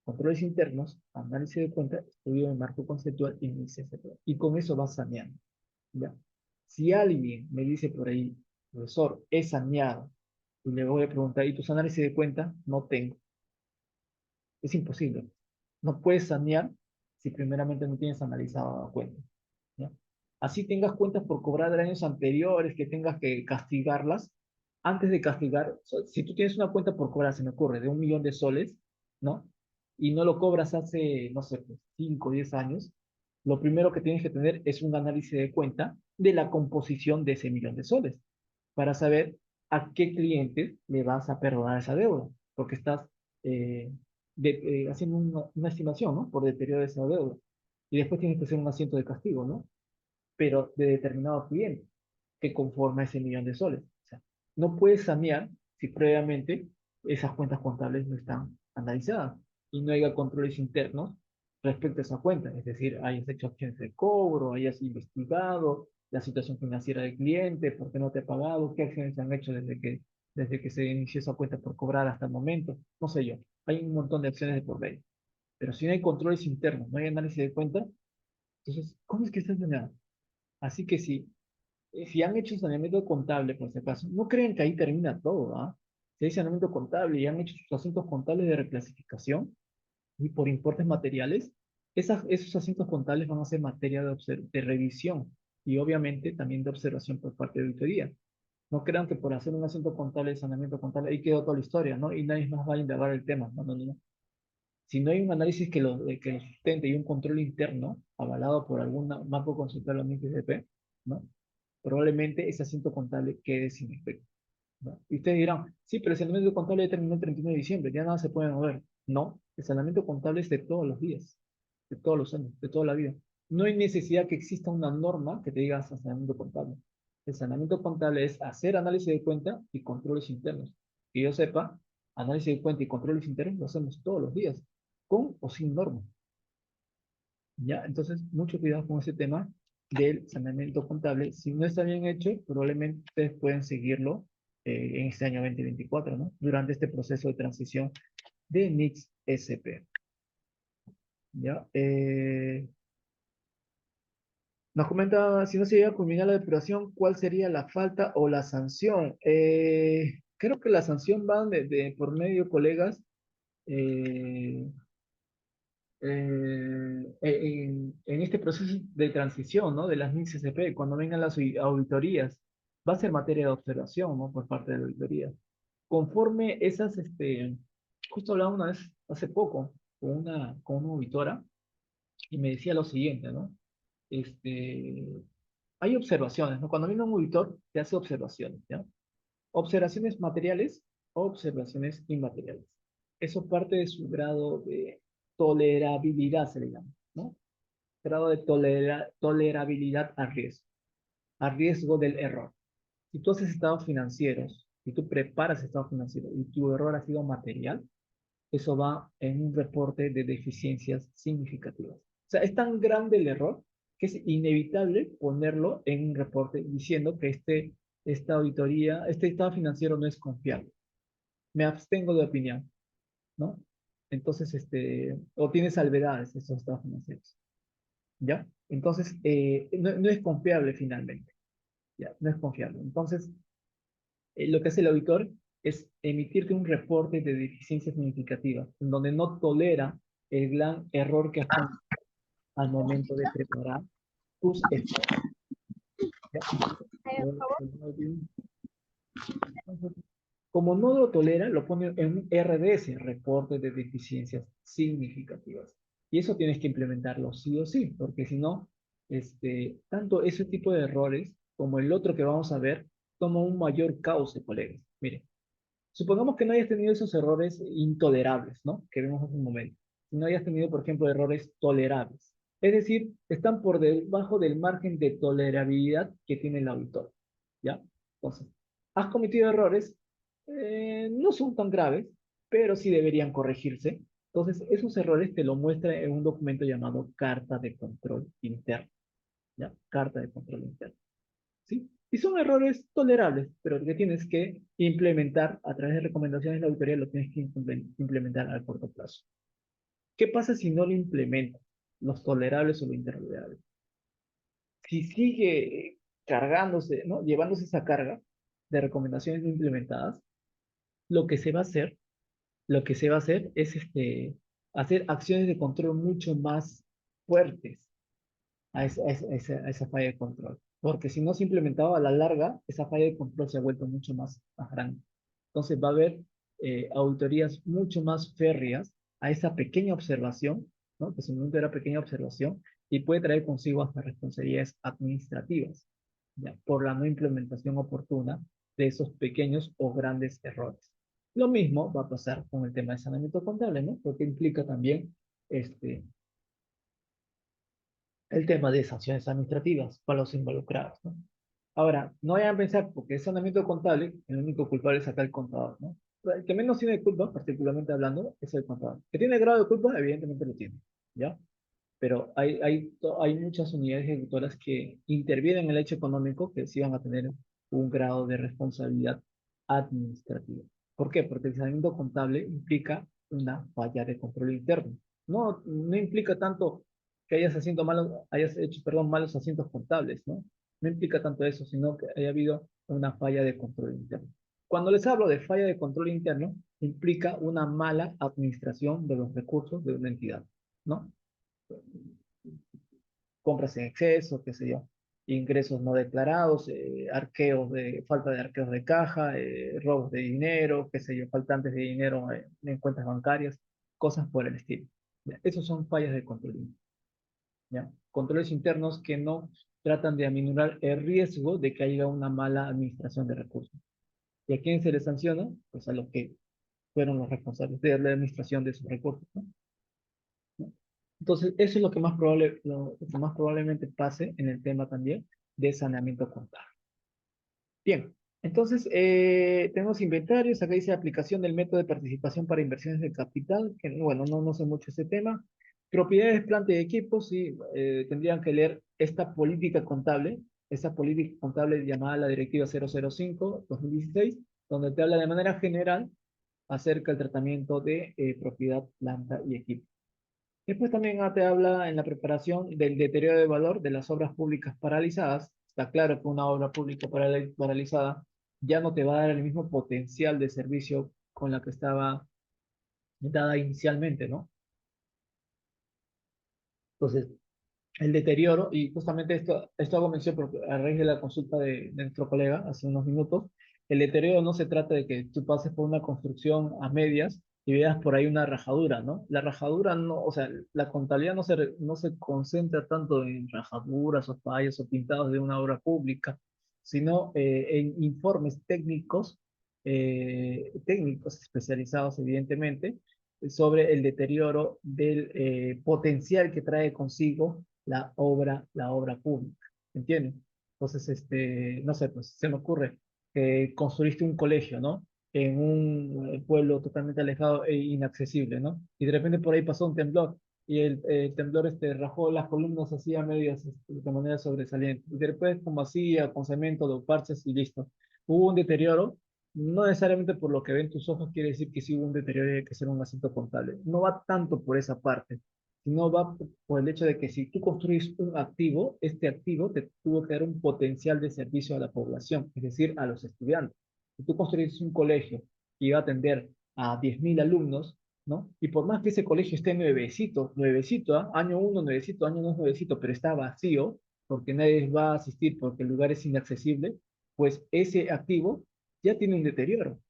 Speaker 1: Controles internos, análisis de cuentas, estudio de marco conceptual y NICS-SP. Y con eso vas saneando, ¿ya? Si alguien me dice por ahí, profesor, he saneado, y le voy a preguntar, ¿y tus análisis de cuentas? No tengo. Es imposible. No puedes sanear si primeramente no tienes analizado la cuenta, ¿ya? Así tengas cuentas por cobrar de años anteriores, que tengas que castigarlas, antes de castigar, o sea, si tú tienes una cuenta por cobrar, se me ocurre, de 1 millón de soles, ¿no? Y no lo cobras hace, no sé, pues, 5 o 10 años, lo primero que tienes que tener es un análisis de cuenta de la composición de ese 1 millón de soles, para saber a qué clientes le vas a perdonar esa deuda, porque estás eh, haciendo una estimación, ¿no? Por deterioro de esa deuda. Y después tienes que hacer un asiento de castigo, ¿no? Pero de determinado cliente que conforma ese 1 millón de soles. O sea, no puedes sanear si previamente esas cuentas contables no están analizadas y no haya controles internos respecto a esa cuenta. Es decir, hayas hecho acciones de cobro, hayas investigado la situación financiera del cliente, por qué no te ha pagado, qué acciones se han hecho desde que se inició esa cuenta por cobrar hasta el momento, no sé yo. Hay un montón de acciones de por medio. Pero si no hay controles internos, no hay análisis de cuenta, entonces, ¿cómo es que está saneado? Así que si han hecho saneamiento contable, por si acaso, no creen que ahí termina todo, ¿ah? Si hay saneamiento contable y han hecho sus asientos contables de reclasificación y por importes materiales, esos asientos contables van a ser materia de revisión y obviamente también de observación por parte de auditoría. No crean que por hacer un asiento contable de saneamiento contable ahí quedó toda la historia, ¿no? Y nadie más va a indagar el tema. No, no, no, no. Si no hay un análisis que lo sustente y un control interno avalado por algún marco consultor o MIPDP, ¿no? Probablemente ese asiento contable quede sin efecto, ¿no? Y ustedes dirán, sí, pero el saneamiento contable terminó el 31 de diciembre, ya nada se puede mover. No, el saneamiento contable es de todos los días, de todos los años, de toda la vida. No hay necesidad que exista una norma que te diga saneamiento contable. El saneamiento contable es hacer análisis de cuenta y controles internos. Que yo sepa, análisis de cuenta y controles internos lo hacemos todos los días, con o sin norma. ¿Ya? Entonces, mucho cuidado con ese tema del saneamiento contable. Si no está bien hecho, probablemente ustedes pueden seguirlo en este año 2024, ¿no? Durante este proceso de transición de NICS SP. ¿Ya? Nos comenta, si no se llega a culminar la depuración, ¿cuál sería la falta o la sanción? Creo que la sanción va por medio, colegas, eh, en este proceso de transición, ¿no? De las NICS SP, cuando vengan las auditorías, va a ser materia de observación, ¿no? Por parte de la auditoría. Conforme justo hablaba una vez, hace poco, con una auditora, y me decía lo siguiente, ¿no? Hay observaciones, ¿no? Cuando viene un auditor, te hace observaciones, ¿ya? Observaciones materiales o observaciones inmateriales. eso parte de su grado de tolerabilidad, se le llama, ¿no? Grado de tolerabilidad al riesgo del error. Si tú haces estados financieros, si tú preparas estados financieros y tu error ha sido material, eso va en un reporte de deficiencias significativas. O sea, es tan grande el error que es inevitable ponerlo en un reporte diciendo que esta auditoría, este estado financiero no es confiable. Me abstengo de opinión, ¿no? Entonces, o tiene salvedades estos estados financieros, ¿ya? Entonces, no es confiable finalmente, ¿ya? No es confiable. Entonces, lo que hace el auditor es emitirte un reporte de deficiencia significativa, en donde no tolera el gran error que has cometido al momento de preparar tus estados. ¿Ya? Como no lo tolera, lo pone en un RDS, reporte de deficiencias significativas. Y eso tienes que implementarlo sí o sí, porque si no, tanto ese tipo de errores como el otro que vamos a ver, toma un mayor cauce, colegas. Mire, supongamos que no hayas tenido esos errores intolerables, ¿no? Que vemos hace un momento. Si no hayas tenido, por ejemplo, errores tolerables. Es decir, están por debajo del margen de tolerabilidad que tiene el auditor, ¿ya? Entonces, has cometido errores, no son tan graves, pero sí deberían corregirse. Entonces, esos errores te lo muestra en un documento llamado Carta de Control Interno, ¿ya? Carta de Control Interno. ¿Sí? Y son errores tolerables, pero que tienes que implementar a través de recomendaciones de la auditoría, lo tienes que implementar a corto plazo. ¿Qué pasa si no lo implementas? Los tolerables o los intolerables. Si sigue cargándose, ¿no? Llevándose esa carga de recomendaciones no implementadas, lo que se va a hacer, lo que se va a hacer es hacer acciones de control mucho más fuertes a esa falla de control. Porque si no se implementaba a la larga, esa falla de control se ha vuelto mucho más grande. Entonces va a haber auditorías mucho más férreas a esa pequeña observación, ¿no? Que simplemente era pequeña observación y puede traer consigo hasta responsabilidades administrativas, ¿ya? Por la no implementación oportuna de esos pequeños o grandes errores. Lo mismo va a pasar con el tema de saneamiento contable, ¿no? Porque implica también este, el tema de sanciones administrativas para los involucrados, ¿no? Ahora, no vayan a pensar, porque es saneamiento contable, el único culpable es acá el contador, ¿no? El que menos tiene culpa, particularmente hablando, es el contador. Que tiene grado de culpa, evidentemente lo tiene, ¿ya? Pero hay muchas unidades ejecutoras que intervienen en el hecho económico que sí van a tener un grado de responsabilidad administrativa. ¿Por qué? Porque el saneamiento contable implica una falla de control interno. No implica tanto que hayas hecho, perdón, malos asientos contables, ¿no? No implica tanto eso, sino que haya habido una falla de control interno. Cuando les hablo de falla de control interno, implica una mala administración de los recursos de una entidad, ¿no? Compras en exceso, qué sé yo, ingresos no declarados, falta de arqueos de caja, robos de dinero, qué sé yo, faltantes de dinero en cuentas bancarias, cosas por el estilo. ¿Ya? Esos son fallas de control interno, ¿ya? Controles internos que no tratan de aminorar el riesgo de que haya una mala administración de recursos. ¿Y a quién se les sanciona? Pues a los que fueron los responsables de la administración de esos recursos, ¿no? Entonces, eso es lo que lo que más probablemente pase en el tema también de saneamiento contable. Bien, entonces tenemos inventarios, acá dice aplicación del método de participación para inversiones de capital, que bueno, no sé mucho ese tema. Propiedades, planta y equipos, sí, tendrían que leer esta política contable llamada la Directiva 005-2016, donde te habla de manera general acerca del tratamiento de propiedad, planta y equipo. Después también te habla en la preparación del deterioro de valor de las obras públicas paralizadas. Está claro que una obra pública paralizada ya no te va a dar el mismo potencial de servicio con la que estaba dada inicialmente, ¿no? Entonces, el deterioro, y justamente esto hago mención porque a raíz de la consulta de nuestro colega hace unos minutos, el deterioro no se trata de que tú pases por una construcción a medias y veas por ahí una rajadura, ¿no? La rajadura no, o sea, la contabilidad no se concentra tanto en rajaduras o fallas o pintados de una obra pública, sino en informes técnicos técnicos especializados, evidentemente, sobre el deterioro del potencial que trae consigo la obra pública. ¿Entiendes? Entonces, no sé, pues se me ocurre que construiste un colegio, ¿no? En un pueblo totalmente alejado e inaccesible, ¿no? Y de repente por ahí pasó un temblor y el temblor rajó las columnas así a medias de manera sobresaliente. Y después como así, con cemento, dos parches y listo. Hubo un deterioro, no necesariamente por lo que ven tus ojos quiere decir que sí hubo un deterioro y hay que hacer un asunto contable. No va tanto por esa parte, sino va por el hecho de que si tú construyes un activo, este activo te tuvo que dar un potencial de servicio a la población, es decir, a los estudiantes. Si tú construyes un colegio y va a atender a 10.000 alumnos, ¿no? Y por más que ese colegio esté nuevecito, nuevecito, ¿ah? Año uno nuevecito, año 2 nuevecito, pero está vacío, porque nadie va a asistir, porque el lugar es inaccesible, pues ese activo ya tiene un deterioro.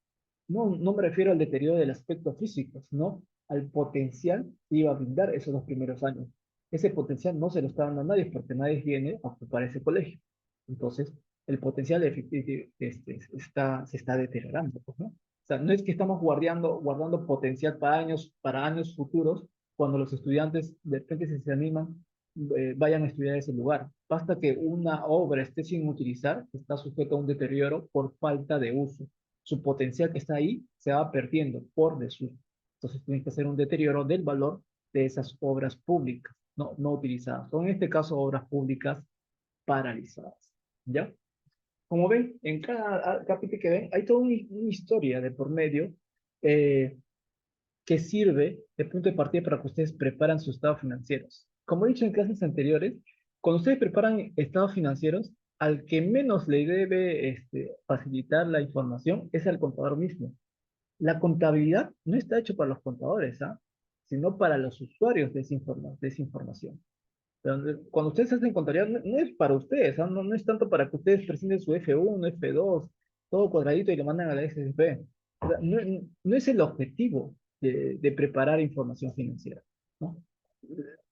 Speaker 1: No me refiero al deterioro del aspecto físico, sino al potencial que iba a brindar esos 2 primeros años. Ese potencial no se lo está dando a nadie porque nadie viene a ocupar ese colegio. Entonces, el potencial se está deteriorando, pues, ¿no? O sea, no es que estamos guardando potencial para años futuros, cuando los estudiantes de repente si se animan, vayan a estudiar ese lugar. Basta que una obra esté sin utilizar, está sujeta a un deterioro por falta de uso. Su potencial que está ahí se va perdiendo por desuso. Entonces tiene que hacer un deterioro del valor de esas obras públicas, no utilizadas. Son en este caso obras públicas paralizadas. ¿Ya? Como ven, en cada capítulo que ven, hay toda una historia de por medio eh, que sirve de punto de partida para que ustedes preparan sus estados financieros. Como he dicho en clases anteriores, cuando ustedes preparan estados financieros, al que menos le debe facilitar la información es al contador mismo. La contabilidad no está hecho para los contadores, ¿ah? Sino para los usuarios de esa información. Pero cuando ustedes hacen contabilidad, no es para ustedes, ¿ah? No es tanto para que ustedes presenten su F1, F2, todo cuadradito y lo mandan a la SSP. O sea, no es el objetivo de preparar información financiera, ¿no?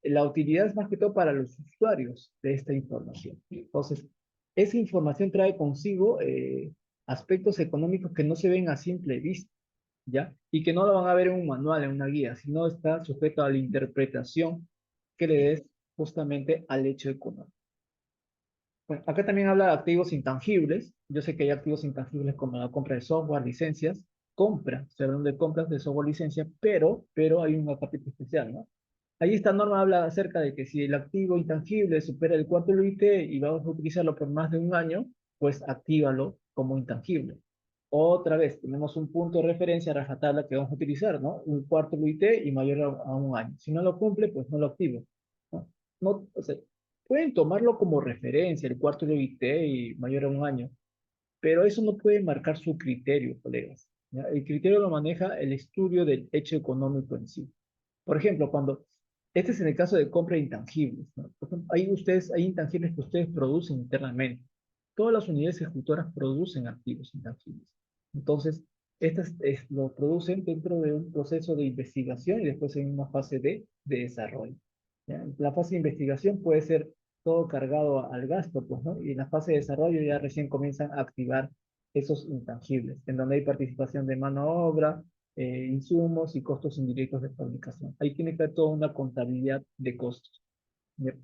Speaker 1: La utilidad es más que todo para los usuarios de esta información. Entonces, esa información trae consigo aspectos económicos que no se ven a simple vista, ¿ya? Y que no lo van a ver en un manual, en una guía, sino está sujeto a la interpretación que le des justamente al hecho económico. Bueno, acá también habla de activos intangibles. Yo sé que hay activos intangibles como la compra de software, licencias, compra, se habla de compras de software, licencia, pero hay un capítulo especial, ¿no? Ahí esta norma habla acerca de que si el activo intangible supera el cuarto UIT y vamos a utilizarlo por más de un año, pues actívalo como intangible. Otra vez, tenemos un punto de referencia a rajatabla que vamos a utilizar, ¿no? Un cuarto UIT y mayor a un año. Si no lo cumple, pues no lo activo, ¿no? No, o sea, pueden tomarlo como referencia, el cuarto UIT y mayor a un año, pero eso no puede marcar su criterio, colegas, ¿ya? El criterio lo maneja el estudio del hecho económico en sí. Por ejemplo, este es en el caso de compra de intangibles, ¿no? Por ejemplo, hay intangibles que ustedes producen internamente. Todas las unidades ejecutoras producen activos intangibles. Entonces, estas lo producen dentro de un proceso de investigación y después en una fase de desarrollo, ¿ya? La fase de investigación puede ser todo cargado al gasto, pues, ¿no? Y en la fase de desarrollo ya recién comienzan a activar esos intangibles, en donde hay participación de mano de obra, insumos y costos indirectos de fabricación. Ahí tiene que haber toda una contabilidad de costos.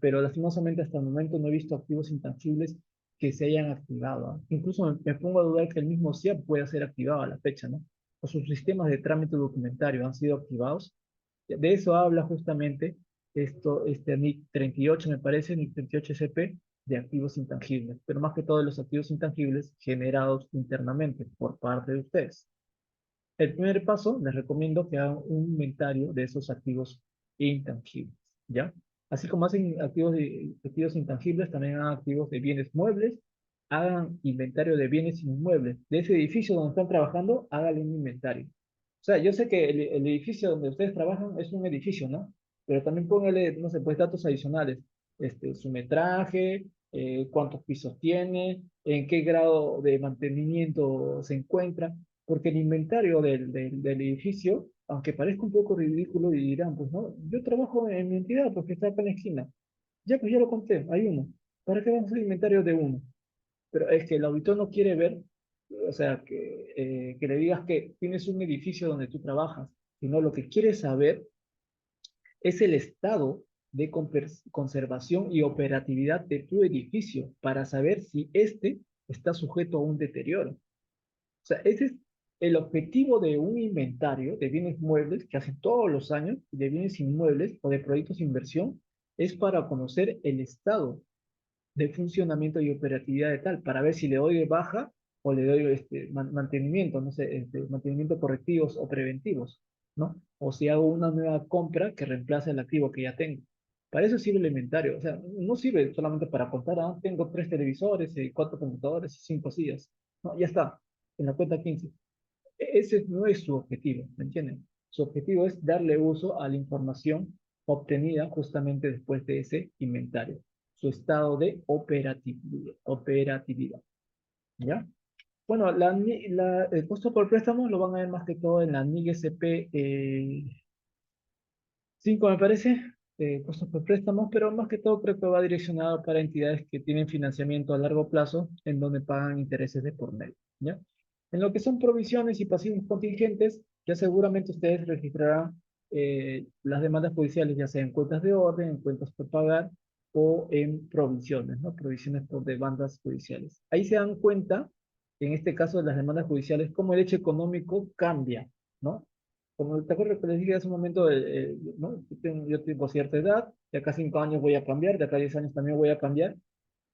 Speaker 1: Pero lastimosamente hasta el momento no he visto activos intangibles que se hayan activado, ¿ah? Incluso me pongo a dudar que el mismo SIAP pueda ser activado a la fecha, ¿no? O sus sistemas de trámite documentario han sido activados. De eso habla justamente NIC 38, me parece, NIC 38 SP, de activos intangibles, pero más que todo de los activos intangibles generados internamente por parte de ustedes. El primer paso, les recomiendo que hagan un inventario de esos activos intangibles, ¿ya? Así como hacen activos intangibles, también hagan activos de bienes muebles, hagan inventario de bienes inmuebles. De ese edificio donde están trabajando, háganle un inventario. O sea, yo sé que el edificio donde ustedes trabajan es un edificio, ¿no? Pero también póngale, no sé, pues datos adicionales. Su metraje, cuántos pisos tiene, en qué grado de mantenimiento se encuentra, porque el inventario del edificio, aunque parezca un poco ridículo y dirán, pues no, yo trabajo en mi entidad porque está acá en la esquina. Ya, pues ya lo conté, hay uno. ¿Para qué vamos a hacer inventario de uno? Pero es que el auditor no quiere ver o sea, que le digas que tienes un edificio donde tú trabajas, sino lo que quieres saber es el estado de conservación y operatividad de tu edificio para saber si éste está sujeto a un deterioro. O sea, ese es el objetivo de un inventario de bienes muebles que hace todos los años, de bienes inmuebles o de proyectos de inversión, es para conocer el estado de funcionamiento y operatividad de tal, para ver si le doy de baja o le doy mantenimiento, no sé, mantenimiento correctivos o preventivos, ¿no? O si hago una nueva compra que reemplace el activo que ya tengo. Para eso sirve el inventario, o sea, no sirve solamente para contar, ah, tengo 3 televisores, 4 computadores y 5 sillas. No, ya está, en la cuenta 15. Ese no es su objetivo, ¿me entienden? Su objetivo es darle uso a la información obtenida justamente después de ese inventario, su estado de operatividad, ¿ya? Bueno, el costo por préstamo lo van a ver más que todo en la NIG SP 5 me parece, costos por préstamos, pero más que todo creo que va direccionado para entidades que tienen financiamiento a largo plazo, en donde pagan intereses de por medio, ¿ya? En lo que son provisiones y pasivos contingentes, ya seguramente ustedes registrarán las demandas judiciales, ya sea en cuentas de orden, en cuentas por pagar o en provisiones, ¿no? Provisiones por demandas judiciales. Ahí se dan cuenta, en este caso de las demandas judiciales, cómo el hecho económico cambia, ¿no? Como te acuerdas que les dije hace un momento, ¿no? Yo tengo cierta edad, de acá a 5 años voy a cambiar, de acá a 10 años también voy a cambiar.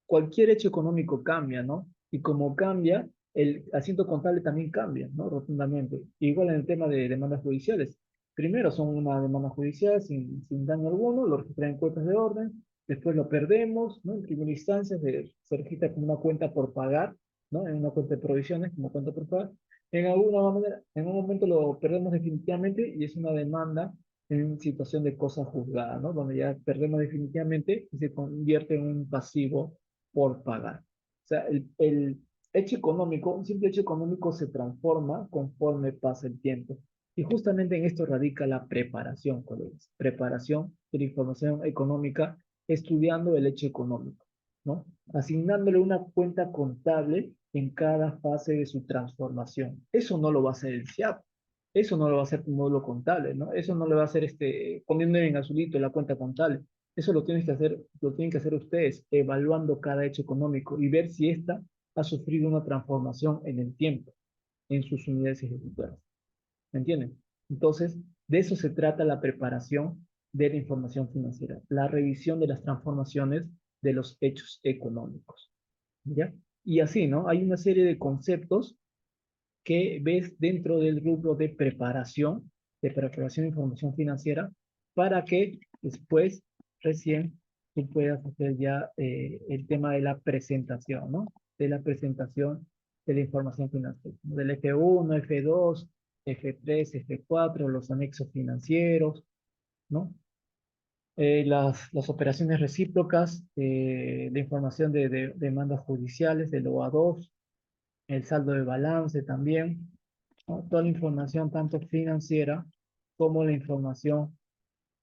Speaker 1: Cualquier hecho económico cambia, ¿no? Y como cambia, el asiento contable también cambia, ¿no? Rotundamente. Igual en el tema de demandas judiciales. Primero son una demanda judicial sin daño alguno, lo registran en cuentas de orden, después lo perdemos, ¿no? En primera instancia se registra como una cuenta por pagar, ¿no? En una cuenta de provisiones, como cuenta por pagar. En alguna manera, en un momento lo perdemos definitivamente y es una demanda en situación de cosa juzgada, ¿no? Donde ya perdemos definitivamente y se convierte en un pasivo por pagar. O sea, el hecho económico, un simple hecho económico se transforma conforme pasa el tiempo. Y justamente en esto radica la preparación, colegas. Preparación de la información económica estudiando el hecho económico, ¿no? Asignándole una cuenta contable en cada fase de su transformación. Eso no lo va a hacer el SIAP. Eso no lo va a hacer tu módulo contable, ¿no? Eso no lo va a hacer poniendo en azulito la cuenta contable. Eso lo tienen que hacer ustedes, evaluando cada hecho económico y ver si ésta ha sufrido una transformación en el tiempo, en sus unidades ejecutoras. ¿Me entienden? Entonces, de eso se trata la preparación de la información financiera, la revisión de las transformaciones de los hechos económicos. ¿Ya? Y así, ¿no? Hay una serie de conceptos que ves dentro del rubro de preparación de información financiera, para que después, recién, tú puedas hacer ya el tema de la presentación, ¿no? De la presentación de la información financiera, ¿no? Del F1, F2, F3, F4, los anexos financieros, ¿no? Las operaciones recíprocas, la información de demandas judiciales, del OA2, el saldo de balance también, ¿no? Toda la información tanto financiera como la información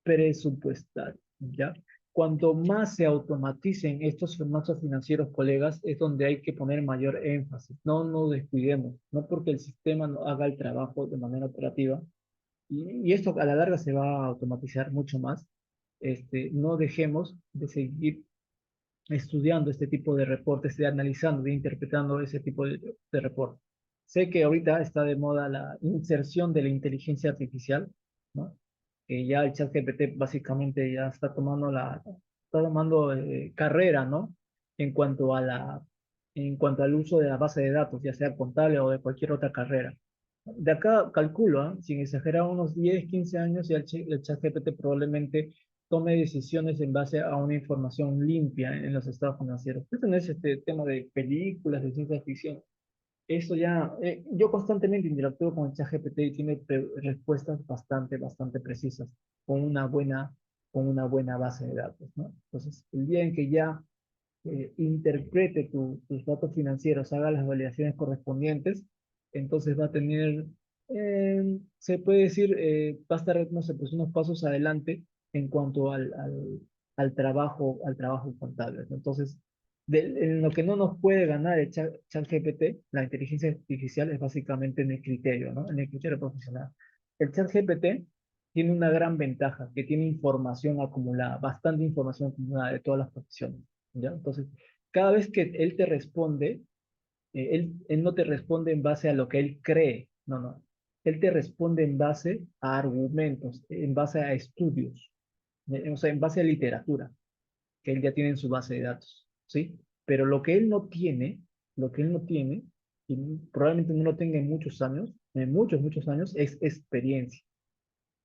Speaker 1: presupuestal, ¿ya? Cuanto más se automaticen estos formatos financieros, colegas, es donde hay que poner mayor énfasis. No nos descuidemos, no porque el sistema no haga el trabajo de manera operativa, y esto a la larga se va a automatizar mucho más, no dejemos de seguir estudiando este tipo de reportes, de analizando, de interpretando ese tipo de reportes. Sé que ahorita está de moda la inserción de la inteligencia artificial, ¿no? Que ya el chat GPT básicamente ya está tomando carrera, ¿no? En cuanto a en cuanto al uso de la base de datos, ya sea contable o de cualquier otra carrera. De acá calculo, sin exagerar, unos 10 15 años, ya el chat GPT probablemente tome decisiones en base a una información limpia en los estados financieros. Esto no es este tema de películas, de ciencia ficción. Eso ya, yo constantemente interactúo con el ChatGPT y tiene respuestas bastante precisas, con con una buena base de datos, ¿no? Entonces, el día en que ya interprete tus datos financieros, haga las validaciones correspondientes, entonces va a tener, se puede decir, va a estar, no sé, pues unos pasos adelante en cuanto al trabajo contable. Entonces, En lo que no nos puede ganar el chat GPT, la inteligencia artificial, es básicamente en el criterio, ¿no? En el criterio profesional. El chat GPT tiene una gran ventaja, que tiene información acumulada, bastante información acumulada de todas las profesiones, ¿ya? Entonces, cada vez que él te responde, él no te responde en base a lo que él cree, no, no. Él te responde en base a argumentos, en base a estudios, o sea, en base a literatura que él ya tiene en su base de datos, ¿sí? Pero lo que él no tiene, y probablemente no lo tenga en muchos años, en muchos, muchos años, es experiencia.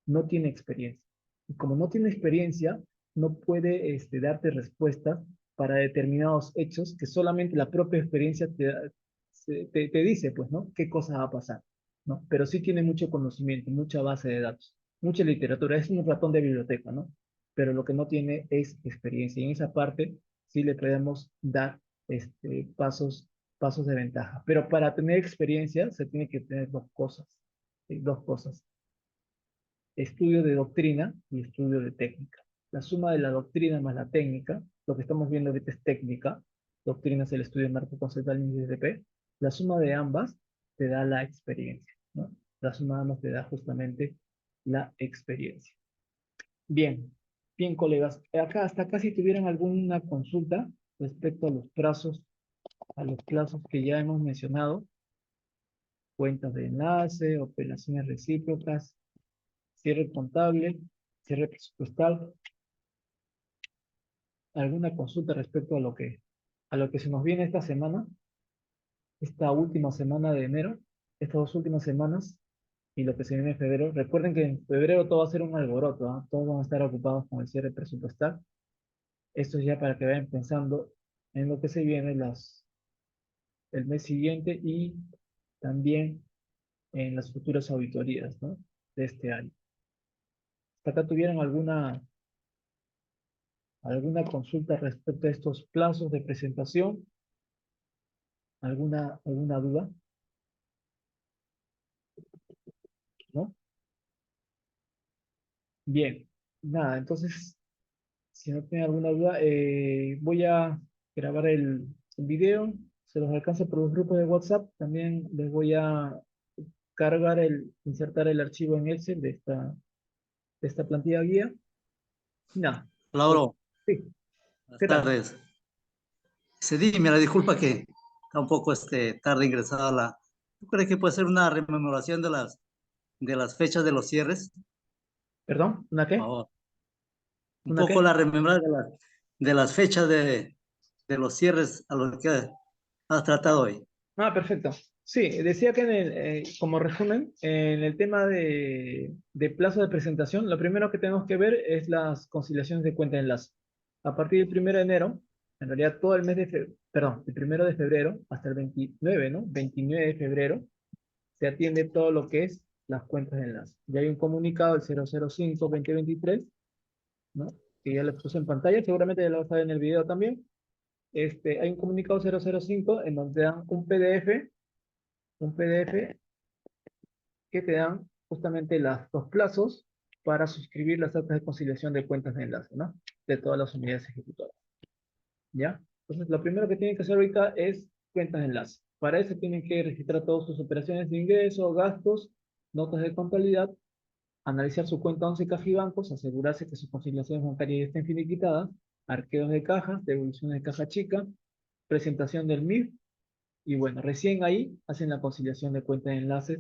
Speaker 1: No tiene experiencia. Y como no tiene experiencia, no puede darte respuestas para determinados hechos que solamente la propia experiencia te dice, pues, ¿no? ¿Qué cosa va a pasar? ¿No? Pero sí tiene mucho conocimiento, mucha base de datos, mucha literatura. Es un ratón de biblioteca, ¿no? Pero lo que no tiene es experiencia. Y en esa parte sí le podemos dar pasos de ventaja. Pero para tener experiencia se tiene que tener dos cosas. Dos cosas: estudio de doctrina y estudio de técnica. La suma de la doctrina más la técnica, lo que estamos viendo ahorita es técnica, doctrina es el estudio de marco conceptual y IDP, la suma de ambas te da la experiencia, ¿no? La suma de ambas te da justamente la experiencia. Bien, bien, colegas. Acá, hasta acá, si tuvieran alguna consulta respecto a los plazos que ya hemos mencionado, cuentas de enlace, operaciones recíprocas, cierre contable, cierre presupuestal, alguna consulta respecto a lo que se nos viene esta semana, esta última semana de enero, estas dos últimas semanas y lo que se viene en febrero. Recuerden que en febrero todo va a ser un alboroto, ¿ah? Todos van a estar ocupados con el cierre presupuestal. Esto es ya para que vayan pensando en lo que se viene el mes siguiente y también en las futuras auditorías, ¿no? De este año. ¿Hasta acá tuvieran alguna consulta respecto a estos plazos de presentación? ¿Alguna duda? ¿No? Bien, nada, entonces, si no tienen alguna duda, voy a grabar el video, se los alcanza por los grupos de WhatsApp, también les voy a insertar el archivo en Excel de esta plantilla guía. Nada, pues,
Speaker 2: Lauro,
Speaker 1: sí,
Speaker 2: buenas
Speaker 1: ¿qué tal?
Speaker 2: tardes. Mira, disculpa que está un poco tarde ingresada la. ¿Tú crees que puede ser una rememoración de las fechas de los cierres?
Speaker 1: ¿Perdón? ¿Una
Speaker 2: Por
Speaker 1: qué?
Speaker 2: favor. Un
Speaker 1: ¿Una
Speaker 2: poco
Speaker 1: qué?
Speaker 2: la rememoración de las fechas de los cierres a los que has tratado hoy.
Speaker 1: Perfecto. Sí, decía que como resumen, en el tema de plazo de presentación, lo primero que tenemos que ver es las conciliaciones de cuenta de enlace. A partir del 1 de enero, en realidad todo el mes de febrero, perdón, el 1 de febrero hasta el 29, ¿no? 29 de febrero, se atiende todo lo que es las cuentas de enlace. Ya hay un comunicado, el 005-2023, ¿no? Que ya lo puse en pantalla, seguramente ya lo vas a ver en el video también. Hay un comunicado 005 en donde dan un PDF que te dan justamente los plazos para suscribir las actas de conciliación de cuentas de enlace, ¿no? De todas las unidades ejecutoras, ¿ya? Entonces, lo primero que tienen que hacer ahorita es cuentas de enlace. Para eso tienen que registrar todas sus operaciones de ingreso, gastos, notas de contabilidad, analizar su cuenta 11 caja y bancos, asegurarse que sus conciliaciones bancarias estén finiquitadas, arqueos de cajas, devoluciones de caja chica, presentación del MIF, y bueno, recién ahí hacen la conciliación de cuenta de enlaces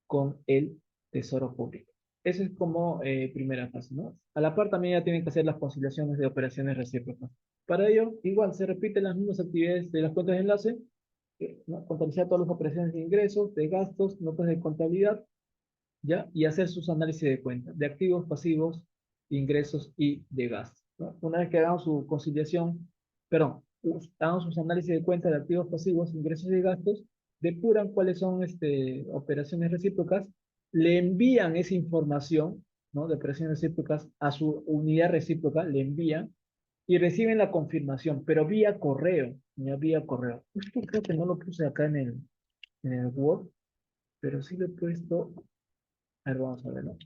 Speaker 1: con el Tesoro Público. Eso es como primera fase, ¿no? A la par también ya tienen que hacer las conciliaciones de operaciones recíprocas. Para ello, igual se repiten las mismas actividades de las cuentas de enlace, ¿no? Contabilizar todas las operaciones de ingresos, de gastos, notas de contabilidad, ¿ya? Y hacer sus análisis de cuentas, de activos, pasivos, ingresos y de gastos, ¿no? Una vez que hagamos su conciliación, perdón, hagan sus análisis de cuentas de activos, pasivos, ingresos y gastos, depuran cuáles son operaciones recíprocas, le envían esa información, ¿no? De operaciones recíprocas a su unidad recíproca, le envían y reciben la confirmación, pero vía correo, ya vía correo. Esto creo que no lo puse acá en el Word, pero sí lo he puesto. A ver, vamos a ver, ¿no?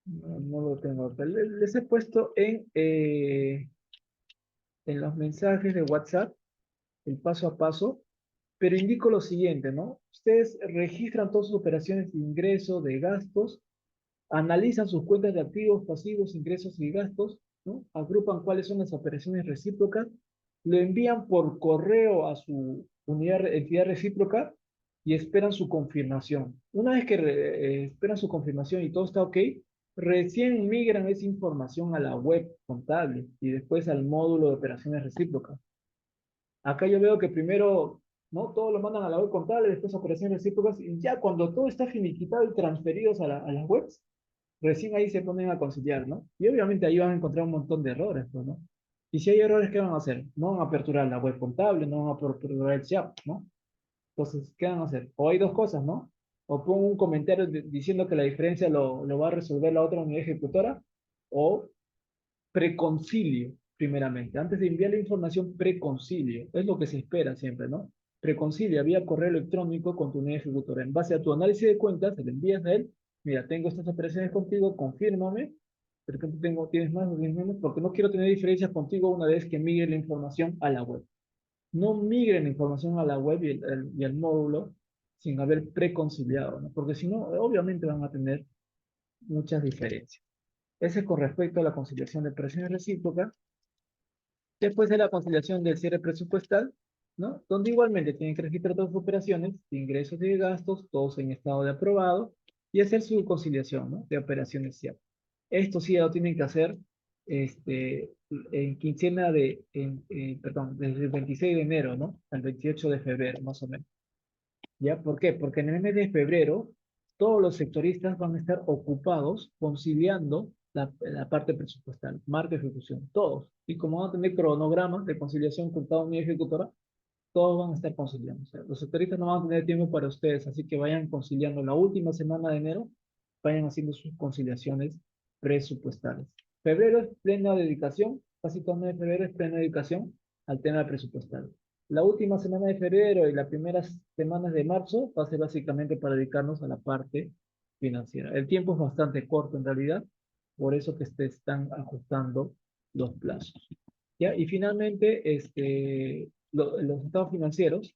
Speaker 1: No, no lo tengo acá. Les he puesto en los mensajes de WhatsApp el paso a paso, pero indico lo siguiente, ¿no? Ustedes registran todas sus operaciones de ingreso, de gastos, analizan sus cuentas de activos, pasivos, ingresos y gastos, ¿no? Agrupan cuáles son las operaciones recíprocas, lo envían por correo a su entidad recíproca y esperan su confirmación. Una vez que esperan su confirmación y todo está ok, recién migran esa información a la web contable y después al módulo de operaciones recíprocas. Acá yo veo que primero, ¿no? Todo lo mandan a la web contable, después operaciones recíprocas, y ya cuando todo está finiquitado y transferidos a las webs, recién ahí se ponen a conciliar, ¿no? Y obviamente ahí van a encontrar un montón de errores, pues, ¿no? Y si hay errores, ¿qué van a hacer? No van a aperturar la web contable, no van a aperturar el SIAP, ¿no? Entonces, ¿qué van a hacer? O hay dos cosas, ¿no? O pongo un comentario diciendo que la diferencia lo va a resolver la otra unidad ejecutora, o preconcilio, primeramente. Antes de enviar la información, preconcilio. Es lo que se espera siempre, ¿no? Preconcilia vía correo electrónico con tu unidad ejecutora. En base a tu análisis de cuentas, se le envías a él, mira, tengo estas operaciones contigo, confírmame, pero que tienes más o tienes menos, porque no quiero tener diferencias contigo una vez que migre la información a la web. No migren la información a la web y el módulo sin haber preconciliado, ¿no? Porque si no, obviamente van a tener muchas diferencias. Ese es con respecto a la conciliación de operaciones recíprocas. Después de la conciliación del cierre presupuestal, ¿no? Donde igualmente tienen que registrar todas sus operaciones, de ingresos y de gastos, todos en estado de aprobado, y hacer su conciliación, ¿no? De operaciones CIAP. Esto sí ya lo tienen que hacer en quincena perdón, desde el 26 de enero, ¿no? Al 28 de febrero, más o menos. ¿Ya? ¿Por qué? Porque en el mes de febrero todos los sectoristas van a estar ocupados conciliando la parte presupuestal, marca ejecución, todos. Y como van a tener cronogramas de conciliación con cada unidad ejecutora, todos van a estar conciliando. O sea, los sectoristas no van a tener tiempo para ustedes, así que vayan conciliando la última semana de enero, vayan haciendo sus conciliaciones presupuestales. Febrero es plena dedicación, casi todo el mes de febrero es plena dedicación al tema presupuestal. La última semana de febrero y las primeras semanas de marzo va a ser básicamente para dedicarnos a la parte financiera. El tiempo es bastante corto en realidad, por eso que se están ajustando los plazos. ¿Ya? Y finalmente, los estados financieros,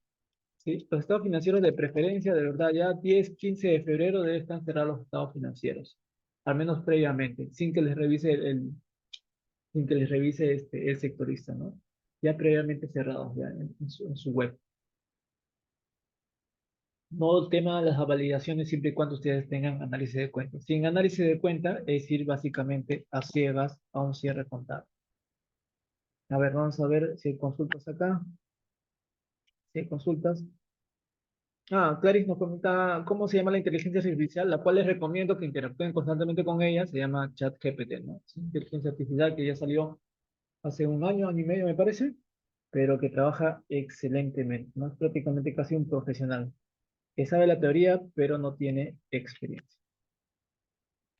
Speaker 1: ¿sí? Los estados financieros de preferencia, de verdad, ya 10, 15 de febrero deben estar cerrados los estados financieros, al menos previamente, sin que les revise sin que les revise el sectorista, ¿no? Ya previamente cerrados ya en su web. No el tema de las validaciones siempre y cuando ustedes tengan análisis de cuentas. Sin análisis de cuenta es ir básicamente a ciegas a un cierre contable. A ver, vamos a ver si hay consultas acá. Si hay consultas. Clarice nos comenta cómo se llama la inteligencia artificial, la cual les recomiendo que interactúen constantemente con ella. Se llama ChatGPT, ¿no? Es una inteligencia artificial que ya salió hace un año, año y medio, me parece, pero que trabaja excelentemente, ¿no? Es prácticamente casi un profesional, que sabe la teoría, pero no tiene experiencia.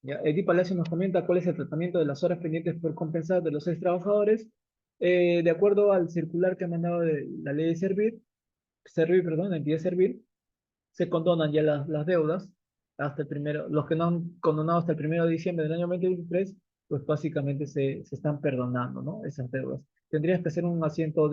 Speaker 1: Ya, Edith Palacio nos comenta cuál es el tratamiento de las horas pendientes por compensar de los ex trabajadores. De acuerdo al circular que ha mandado de la ley de perdón, la entidad de Servir, se condonan ya las deudas hasta el primero, los que no han condonado hasta el 1 de diciembre del año 2023, pues básicamente se están perdonando, ¿no? Esas deudas. Tendrías que hacer un asiento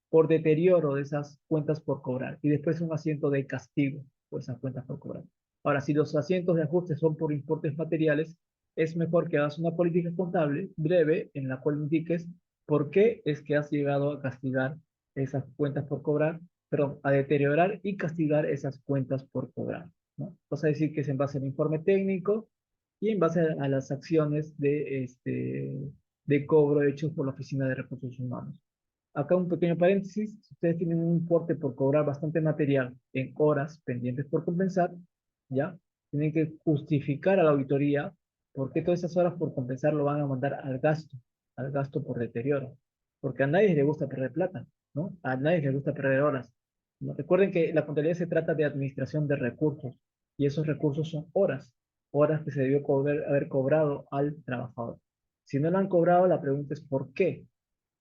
Speaker 1: por deterioro de esas cuentas por cobrar y después un asiento de castigo por esas cuentas por cobrar. Ahora, si los asientos de ajuste son por importes materiales, es mejor que hagas una política contable breve en la cual indiques por qué es que has llegado a castigar esas cuentas por cobrar, perdón, a deteriorar y castigar esas cuentas por cobrar, ¿no? Vas a decir que es en base al informe técnico y en base a las acciones de cobro hechos por la Oficina de Recursos Humanos. Acá un pequeño paréntesis, si ustedes tienen un importe por cobrar bastante material en horas pendientes por compensar, ¿ya? Tienen que justificar a la auditoría por qué todas esas horas por compensar lo van a mandar al gasto por deterioro. Porque a nadie le gusta perder plata, ¿no? A nadie le gusta perder horas. ¿No? Recuerden que la contabilidad se trata de administración de recursos y esos recursos son horas, horas que se debió haber cobrado al trabajador. Si no lo han cobrado, la pregunta es ¿por qué?